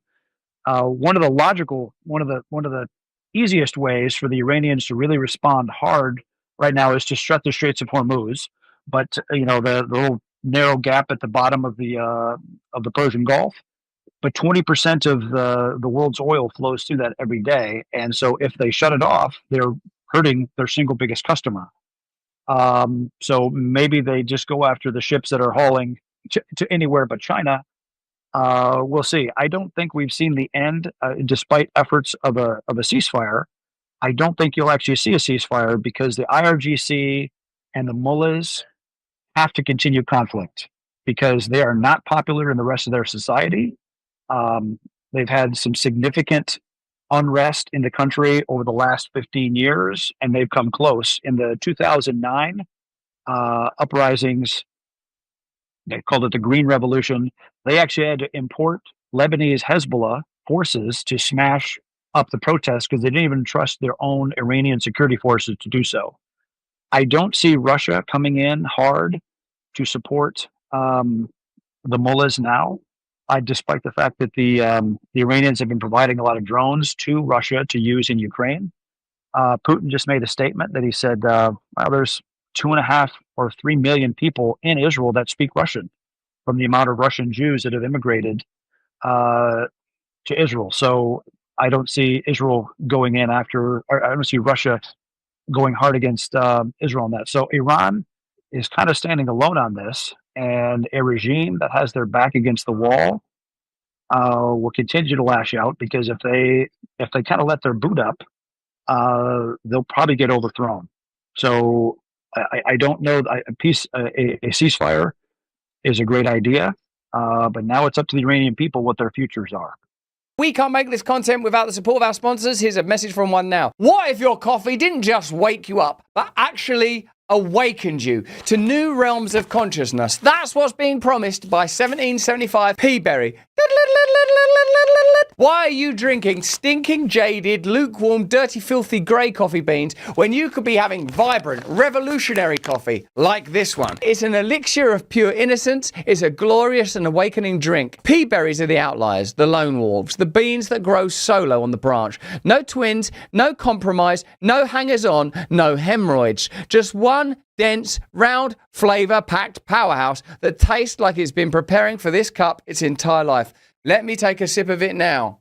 One of the easiest ways for the Iranians to really respond hard right now is to shut the Straits of Hormuz. But the little narrow gap at the bottom of the Persian Gulf. But 20% of the world's oil flows through that every day, and so if they shut it off, they're hurting their single biggest customer. So maybe they just go after the ships that are hauling to anywhere but China. We'll see. I don't think we've seen the end, despite efforts of a ceasefire. I don't think you'll actually see a ceasefire because the IRGC and the mullahs have to continue conflict because they are not popular in the rest of their society. They've had some significant unrest in the country over the last 15 years, and they've come close. In the 2009 uprisings, they called it the Green Revolution, they actually had to import Lebanese Hezbollah forces to smash up the protests because they didn't even trust their own Iranian security forces to do so. I don't see Russia coming in hard to support the mullahs now, despite the fact that the Iranians have been providing a lot of drones to Russia to use in Ukraine. Putin just made a statement that he said, well, there's 2.5 or 3 million people in Israel that speak Russian from the amount of Russian Jews that have immigrated to Israel. So I don't see Israel going in after, or I don't see Russia going hard against Israel on that. So Iran is kind of standing alone on this, and a regime that has their back against the wall will continue to lash out because if they kind of let their boot up, they'll probably get overthrown. So I don't know. A ceasefire is a great idea, but now it's up to the Iranian people what their futures are. We can't make this content without the support of our sponsors. Here's a message from one now. What if your coffee didn't just wake you up, but actually awakened you to new realms of consciousness? That's what's being promised by 1775 Peaberry. Why are you drinking stinking, jaded, lukewarm, dirty, filthy grey coffee beans when you could be having vibrant, revolutionary coffee like this one? It's an elixir of pure innocence. It's a glorious and awakening drink. Pea berries are the outliers, the lone wolves, the beans that grow solo on the branch. No twins, no compromise, no hangers-on, no hemorrhoids. Just one dense, round, flavour-packed powerhouse that tastes like it's been preparing for this cup its entire life. Let me take a sip of it now.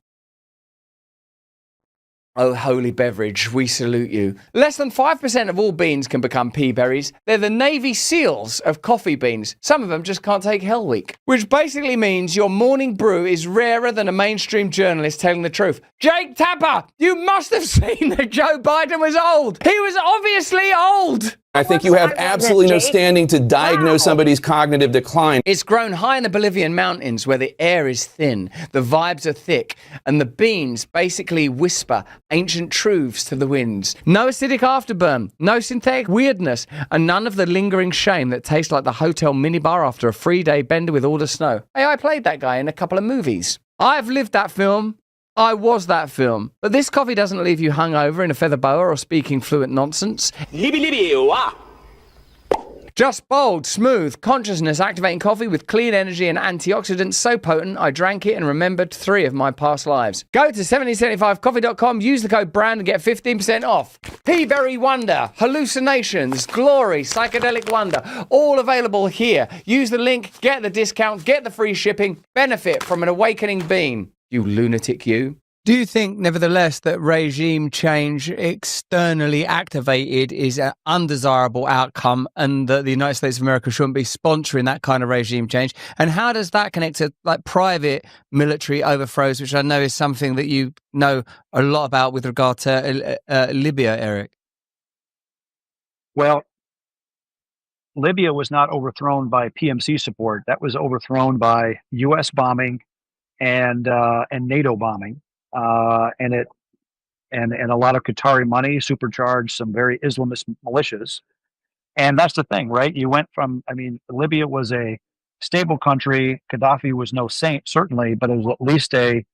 Oh, holy beverage, we salute you. Less than 5% of all beans can become pea berries. They're the Navy SEALs of coffee beans. Some of them just can't take Hell Week. Which basically means your morning brew is rarer than a mainstream journalist telling the truth. Jake Tapper, you must have seen that Joe Biden was old. He was obviously old. I think you have absolutely no standing to diagnose somebody's cognitive decline. It's grown high in the Bolivian mountains where the air is thin, the vibes are thick, and the beans basically whisper ancient truths to the winds. No acidic afterburn, no synthetic weirdness, and none of the lingering shame that tastes like the hotel minibar after a 3-day bender with all the snow. Hey, I played that guy in a couple of movies. I've lived that film. I was that film. But this coffee doesn't leave you hungover in a feather boa or speaking fluent nonsense. Just bold, smooth, consciousness-activating coffee with clean energy and antioxidants so potent I drank it and remembered 3 of my past lives. Go to 1775coffee.com, use the code BRAND and get 15% off. Peaberry Wonder, Hallucinations, Glory, Psychedelic Wonder, all available here. Use the link, get the discount, get the free shipping, benefit from an awakening bean. You lunatic, you. Do you think, nevertheless, that regime change externally activated is an undesirable outcome and that the United States of America shouldn't be sponsoring that kind of regime change? And how does that connect to like private military overthrows, which I know is something that you know a lot about with regard to Libya, Eric? Well, Libya was not overthrown by PMC support. That was overthrown by U.S. bombing and NATO bombing. And and a lot of Qatari money supercharged some very Islamist militias. And that's the thing, right? You went from, I mean, Libya was a stable country. Gaddafi was no saint, certainly, but it was at least a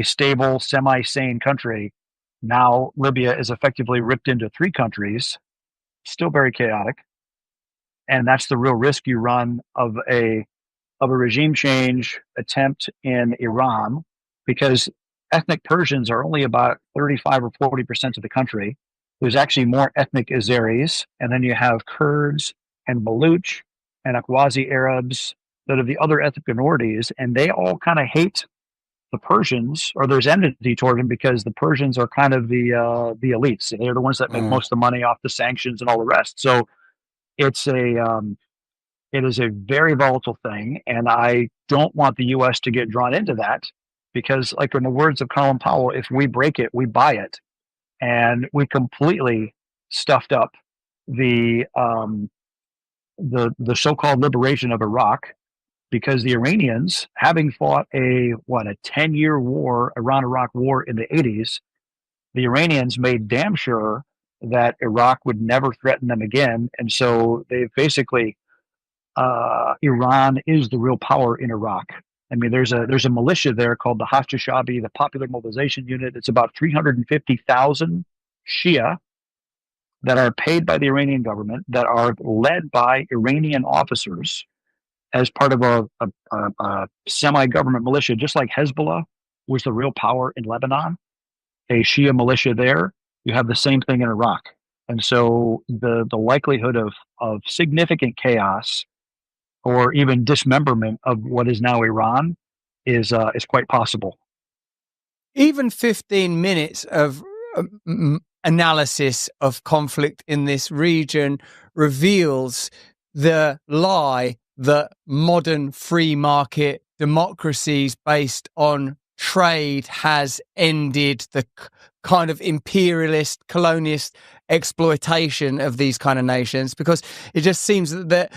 stable, semi-sane country. Now Libya is effectively ripped into three countries, still very chaotic. And that's the real risk you run of a regime change attempt in Iran, because ethnic Persians are only about 35 or 40% of the country. There's actually more ethnic Azeris, and then you have Kurds and Baluch and Akwazi Arabs that are the other ethnic minorities, and they all kind of hate the Persians, or there's enmity toward them, because the Persians are kind of the elites. They're the ones that make most of the money off the sanctions and all the rest. So it's it is a very volatile thing, and I don't want the U.S. to get drawn into that, because, like in the words of Colin Powell, if we break it, we buy it, and we completely stuffed up the so-called liberation of Iraq, because the Iranians, having fought a 10-year war, Iran-Iraq war in the 80s, the Iranians made damn sure that Iraq would never threaten them again, and so they basically. Iran is the real power in Iraq. I mean, there's a militia there called the Hashtag-Shabi, the Popular Mobilization Unit. It's about 350,000 Shia that are paid by the Iranian government, that are led by Iranian officers as part of a semi-government militia, just like Hezbollah was the real power in Lebanon, a Shia militia there. You have the same thing in Iraq. And so the likelihood of significant chaos or even dismemberment of what is now Iran is quite possible. Even 15 minutes of analysis of conflict in this region reveals the lie that modern free market democracies based on trade has ended the kind of imperialist, colonialist exploitation of these kind of nations, because it just seems that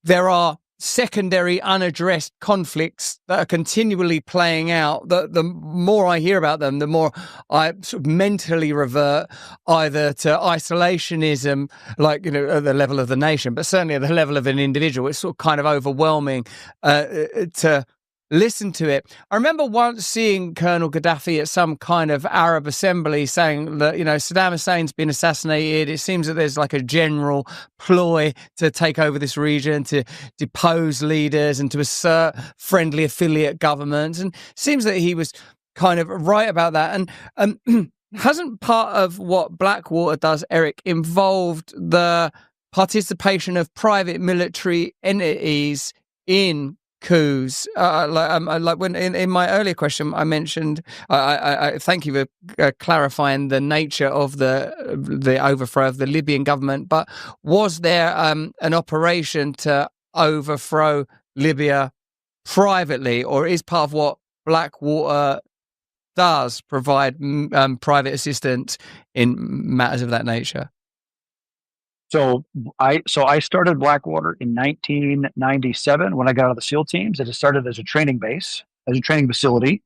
there are secondary unaddressed conflicts that are continually playing out. The more I hear about them, the more I sort of mentally revert either to isolationism, like, you know, at the level of the nation, but certainly at the level of an individual. It's sort of kind of overwhelming to listen to it. I remember once seeing Colonel Gaddafi at some kind of Arab assembly saying that, you know, Saddam Hussein's been assassinated. It seems that there's like a general ploy to take over this region, to depose leaders and to assert friendly affiliate governments. And it seems that he was kind of right about that. And hasn't part of what Blackwater does, Eric, involved the participation of private military entities in coups? Like when in my earlier question I mentioned, I thank you for clarifying the nature of the overthrow of the Libyan government, but was there an operation to overthrow Libya privately, or is part of what Blackwater does provide private assistance in matters of that nature? So I started Blackwater in 1997 when I got out of the SEAL teams. It started as a training base, as a training facility.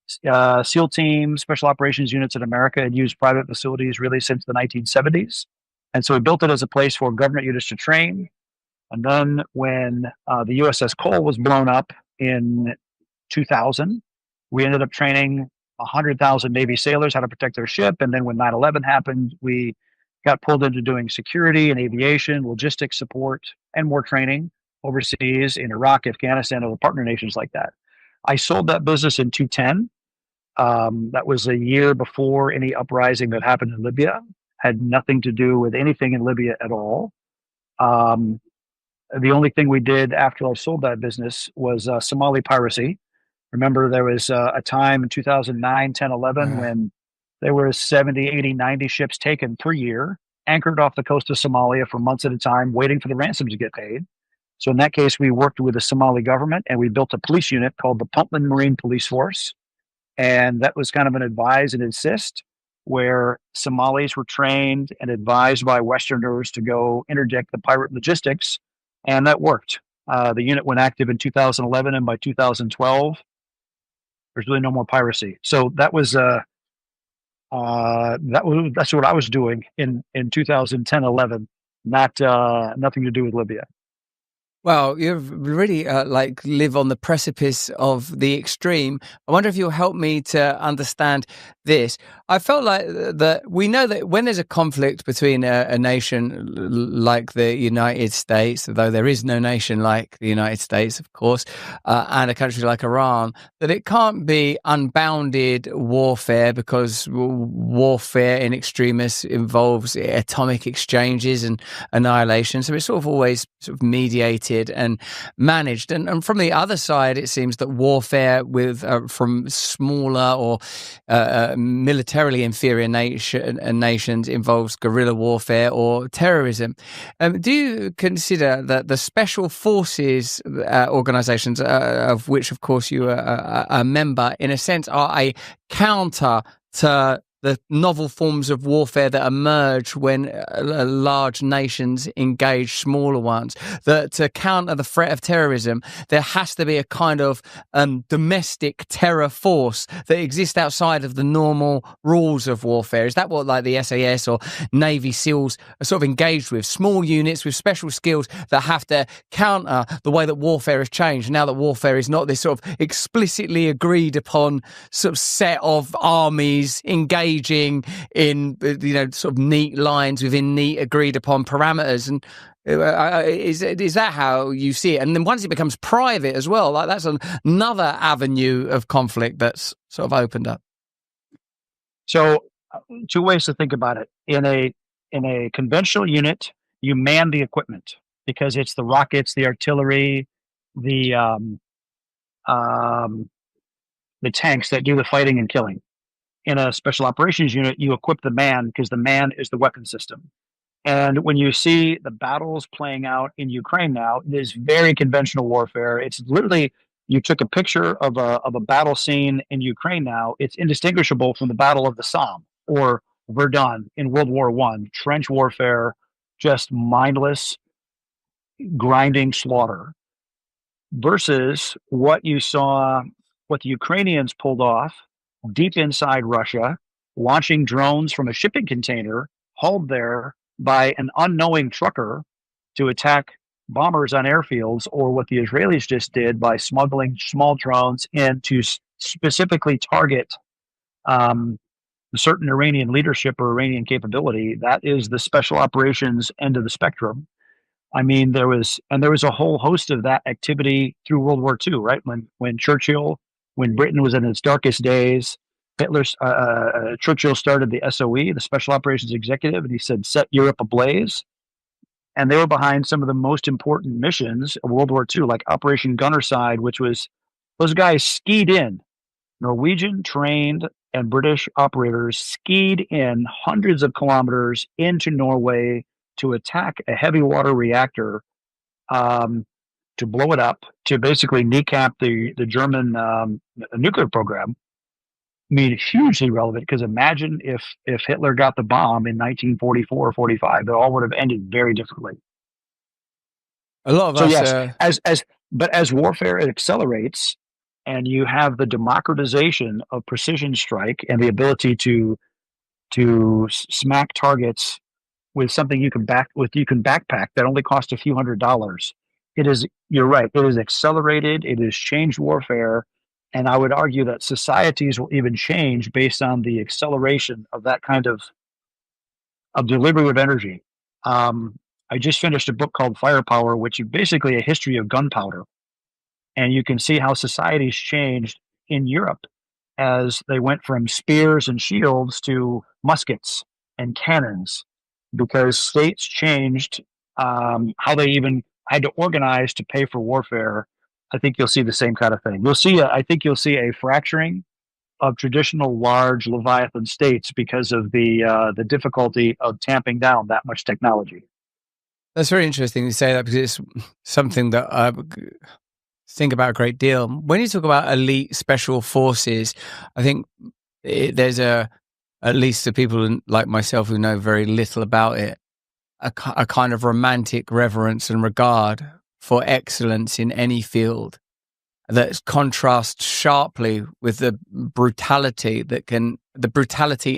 SEAL teams, special operations units in America had used private facilities really since the 1970s. And so we built it as a place for government units to train. And then when the USS Cole was blown up in 2000, we ended up training 100,000 Navy sailors how to protect their ship. And then when 9/11 happened, we got pulled into doing security and aviation, logistics support, and more training overseas in Iraq, Afghanistan, and the partner nations like that. I sold that business in 2010. That was a year before any uprising that happened in Libya. Had nothing to do with anything in Libya at all. The only thing we did after I sold that business was Somali piracy. Remember, there was a time in 2009, 10, 11 when there were 70, 80, 90 ships taken per year, anchored off the coast of Somalia for months at a time, waiting for the ransoms to get paid. So in that case, we worked with the Somali government, and we built a police unit called the Puntland Marine Police Force. And that was kind of an advise and assist, where Somalis were trained and advised by Westerners to go interdict the pirate logistics. And that worked. The unit went active in 2011, and by 2012, there's really no more piracy. So that was That's what I was doing in 2010, 11. Nothing to do with Libya. Well, you really like live on the precipice of the extreme. I wonder if you'll help me to understand this. I felt like that we know that when there's a conflict between a nation like the United States, though there is no nation like the United States, of course, and a country like Iran, that it can't be unbounded warfare, because warfare in extremis involves atomic exchanges and annihilation. So it's sort of always sort of mediated and managed. And from the other side, it seems that warfare with from smaller or militarily inferior nations involves guerrilla warfare or terrorism. Do you consider that the special forces organizations, of which, of course, you are a member, in a sense, are a counter to the novel forms of warfare that emerge when large nations engage smaller ones? That to counter the threat of terrorism, there has to be a kind of domestic terror force that exists outside of the normal rules of warfare. Is that what like the SAS or Navy SEALs are sort of engaged with? Small units with special skills that have to counter the way that warfare has changed. Now that warfare is not this sort of explicitly agreed upon sort of set of armies engaging in sort of neat lines within neat agreed upon parameters. And is that how you see it? And then once it becomes private as well, like that's another avenue of conflict that's sort of opened up. So, two ways to think about it. In a conventional unit, you man the equipment because it's the rockets, the artillery, the tanks that do the fighting and killing. In a special operations unit, you equip the man because the man is the weapon system. And when you see the battles playing out in Ukraine now, it is very conventional warfare. It's literally, you took a picture of a battle scene in Ukraine now. It's indistinguishable from the Battle of the Somme or Verdun in World War I. Trench warfare, just mindless, grinding slaughter. Versus what you saw, what the Ukrainians pulled off deep inside Russia, launching drones from a shipping container hauled there by an unknowing trucker to attack bombers on airfields, or what the Israelis just did by smuggling small drones in to specifically target certain Iranian leadership or Iranian capability. That is the special operations end of the spectrum. I mean, there was a whole host of that activity through World War II, right? When Britain was in its darkest days, Churchill started the SOE, the Special Operations Executive, and he said, set Europe ablaze. And they were behind some of the most important missions of World War II, like Operation Gunnerside, which was, those guys skied in. Norwegian trained and British operators skied in hundreds of kilometers into Norway to attack a heavy water reactor, to blow it up, to basically kneecap the German nuclear program. I mean, hugely relevant, because imagine if Hitler got the bomb in 1944 or 45, it all would have ended very differently. A lot of so us, yes, as warfare accelerates, and you have the democratization of precision strike and the ability to smack targets with something you can backpack that only costs a few $100s. You're right. It is accelerated. It has changed warfare. And I would argue that societies will even change based on the acceleration of that kind of delivery of energy. I just finished a book called Firepower, which is basically a history of gunpowder. And you can see how societies changed in Europe as they went from spears and shields to muskets and cannons, because states changed how they even had to organize to pay for warfare. I think you'll see the same kind of thing. I think you'll see a fracturing of traditional large Leviathan states because of the difficulty of tamping down that much technology. That's very interesting you say that, because it's something that I think about a great deal. When you talk about elite special forces, I think there's at least the people like myself who know very little about it, a kind of romantic reverence and regard for excellence in any field. that contrasts sharply with the brutality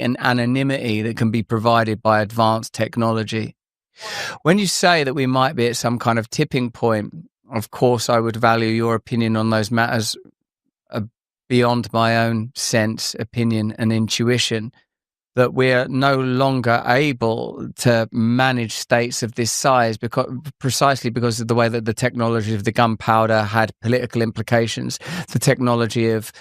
and anonymity that can be provided by advanced technology. When you say that we might be at some kind of tipping point, of course, I would value your opinion on those matters beyond my own sense, opinion, and intuition, that we're no longer able to manage states of this size precisely because of the way that the technology of the gunpowder had political implications, the technology of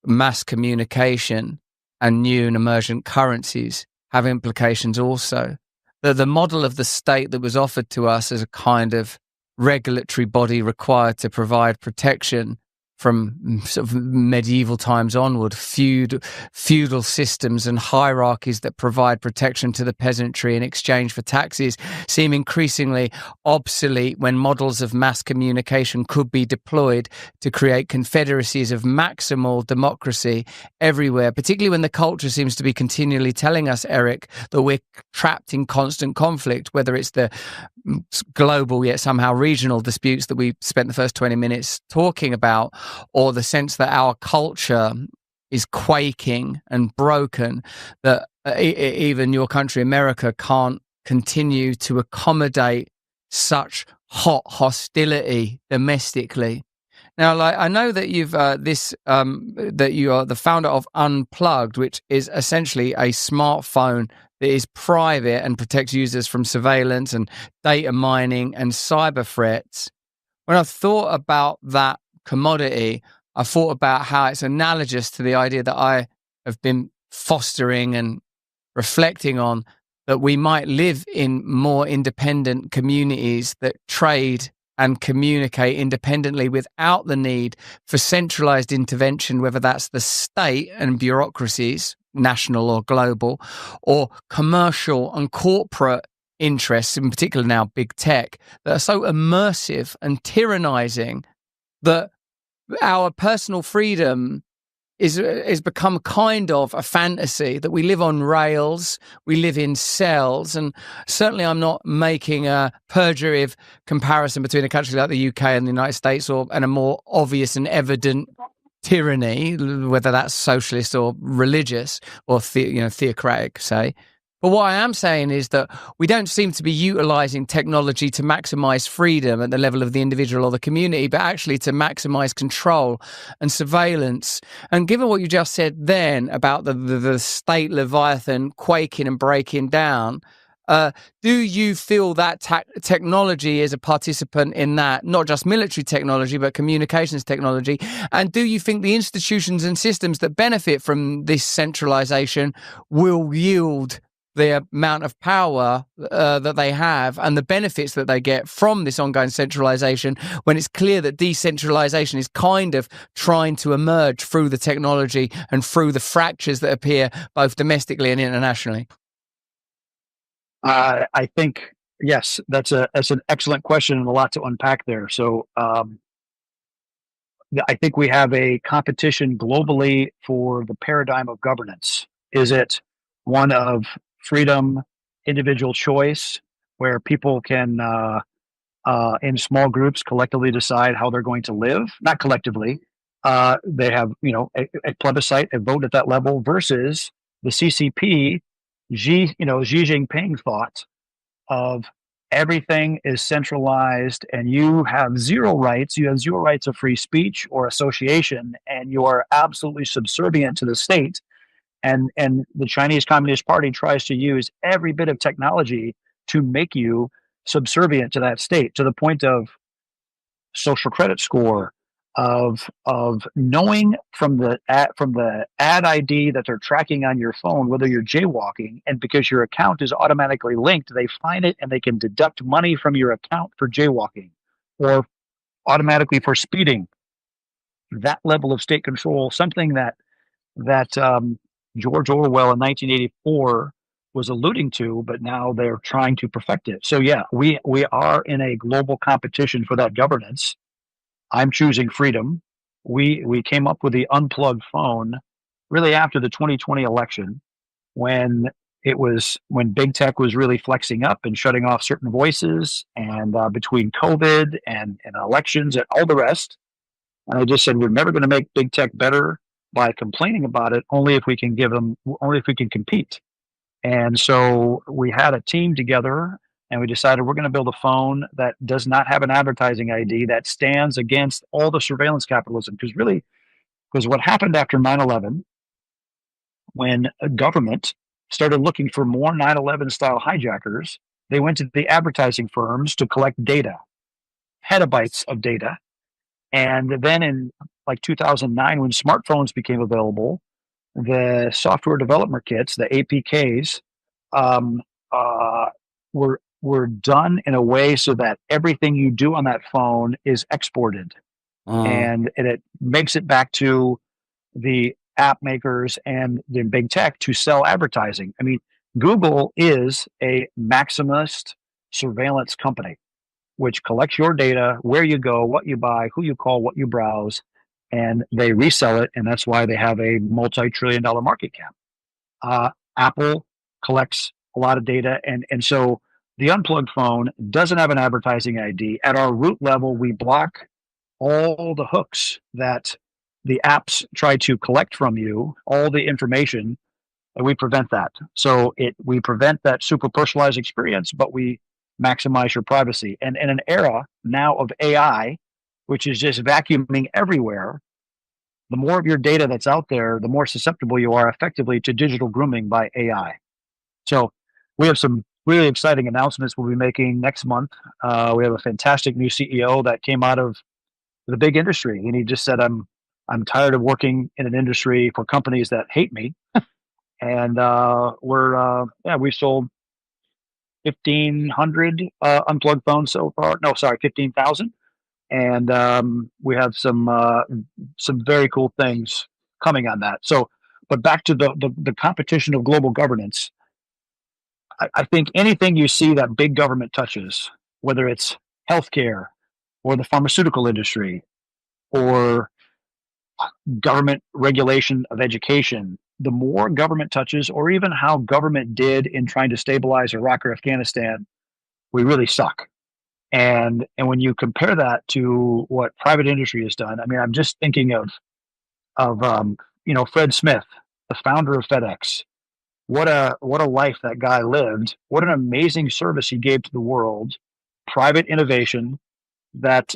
mass communication and new and emergent currencies have implications also. The model of the state that was offered to us as a kind of regulatory body required to provide protection from sort of medieval times onward, feudal systems and hierarchies that provide protection to the peasantry in exchange for taxes seem increasingly obsolete when models of mass communication could be deployed to create confederacies of maximal democracy everywhere, particularly when the culture seems to be continually telling us, Eric, that we're trapped in constant conflict, whether it's the global yet somehow regional disputes that we spent the first 20 minutes talking about, or the sense that our culture is quaking and broken, that even your country, America, can't continue to accommodate such hot hostility domestically. Now, like, I know that you've that you are the founder of Unplugged, which is essentially a smartphone that is private and protects users from surveillance and data mining and cyber threats. When I thought about that commodity, I thought about how it's analogous to the idea that I have been fostering and reflecting on, that we might live in more independent communities that trade and communicate independently without the need for centralized intervention, whether that's the state and bureaucracies, national or global, or commercial and corporate interests, in particular now big tech, that are so immersive and tyrannizing that our personal freedom is become kind of a fantasy, that we live on rails, we live in cells. And certainly I'm not making a perjurative comparison between a country like the UK and the United States, and a more obvious and evident tyranny, whether that's socialist or religious or theocratic, say. But what I am saying is that we don't seem to be utilizing technology to maximize freedom at the level of the individual or the community, but actually to maximize control and surveillance. And given what you just said then about the state leviathan quaking and breaking down, do you feel that technology is a participant in that, not just military technology, but communications technology? And do you think the institutions and systems that benefit from this centralization will yield the amount of power that they have and the benefits that they get from this ongoing centralization, when it's clear that decentralization is kind of trying to emerge through the technology and through the fractures that appear both domestically and internationally? I think, yes, that's an excellent question and a lot to unpack there. So I think we have a competition globally for the paradigm of governance. Is it one of freedom, individual choice, where people can, in small groups, collectively decide how they're going to live? Not collectively. They have, a plebiscite, a vote at that level, versus the CCP, Xi Jinping thought of everything is centralized and you have zero rights. You have zero rights of free speech or association, and you are absolutely subservient to the state. And the Chinese Communist Party tries to use every bit of technology to make you subservient to that state, to the point of social credit score, of knowing from the ad ID that they're tracking on your phone whether you're jaywalking, and because your account is automatically linked, they find it and they can deduct money from your account for jaywalking or automatically for speeding. That level of state control, something that George Orwell in 1984 was alluding to, but now they're trying to perfect it. So yeah, we are in a global competition for that governance. I'm choosing freedom. We came up with the unplugged phone really after the 2020 election, when big tech was really flexing up and shutting off certain voices, and between COVID and elections and all the rest, And I just said, we're never going to make big tech better by complaining about it, only if we can compete. And so we had a team together and we decided we're going to build a phone that does not have an advertising ID, that stands against all the surveillance capitalism. Because what happened after 9/11, when a government started looking for more 9/11 style hijackers, they went to the advertising firms to collect data, petabytes of data. And then in like 2009, when smartphones became available, the software development kits, the APKs, um, were done in a way so that everything you do on that phone is exported, and it makes it back to the app makers and the big tech to sell advertising. I mean, Google is a maximalist surveillance company, which collects your data, where you go, what you buy, who you call, what you browse, and they resell it. And that's why they have a multi-trillion-dollar market cap. Apple collects a lot of data. And so the unplugged phone doesn't have an advertising ID. At our root level, we block all the hooks that the apps try to collect from you, all the information, and we prevent that. So we prevent that super personalized experience, but we maximize your privacy. And in an era now of AI, which is just vacuuming everywhere, the more of your data that's out there, the more susceptible you are effectively to digital grooming by AI. So we have some really exciting announcements we'll be making next month. We have a fantastic new CEO that came out of the big industry, and he just said, I'm tired of working in an industry for companies that hate me. And we've sold 1,500 unplugged phones so far. No, sorry, 15,000. And we have some very cool things coming on that. So, but back to the competition of global governance, I think anything you see that big government touches, whether it's healthcare or the pharmaceutical industry or government regulation of education, the more government touches, or even how government did in trying to stabilize Iraq or Afghanistan, we really suck. And when you compare that to what private industry has done, I mean, I'm just thinking of Fred Smith, the founder of FedEx. What a life that guy lived. What an amazing service he gave to the world. Private innovation that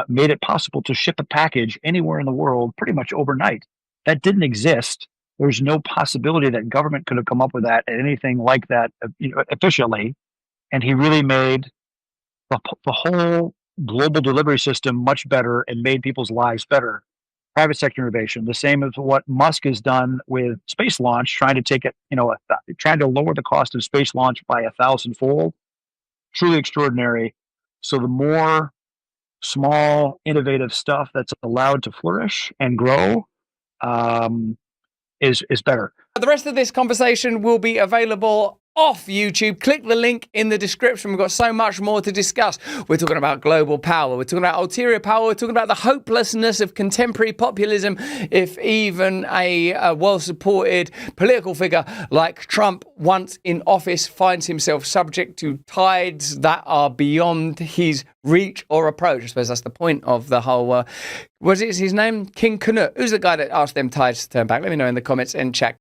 made it possible to ship a package anywhere in the world pretty much overnight. That didn't exist. There's no possibility that government could have come up with that and anything like that, efficiently. And he really made the whole global delivery system much better and made people's lives better. Private sector innovation, the same as what Musk has done with space launch, trying to take it, trying to lower the cost of space launch by 1,000-fold. Truly extraordinary. So the more small, innovative stuff that's allowed to flourish and grow is better. The rest of this conversation will be available off YouTube. Click the link in the description. We've got so much more to discuss. We're talking about global power. We're talking about ulterior power. We're talking about the hopelessness of contemporary populism if even a well-supported political figure like Trump, once in office, finds himself subject to tides that are beyond his reach or approach. I suppose that's the point of the whole... was it his name? King Canute. Who's the guy that asked them tides to turn back? Let me know in the comments and chat.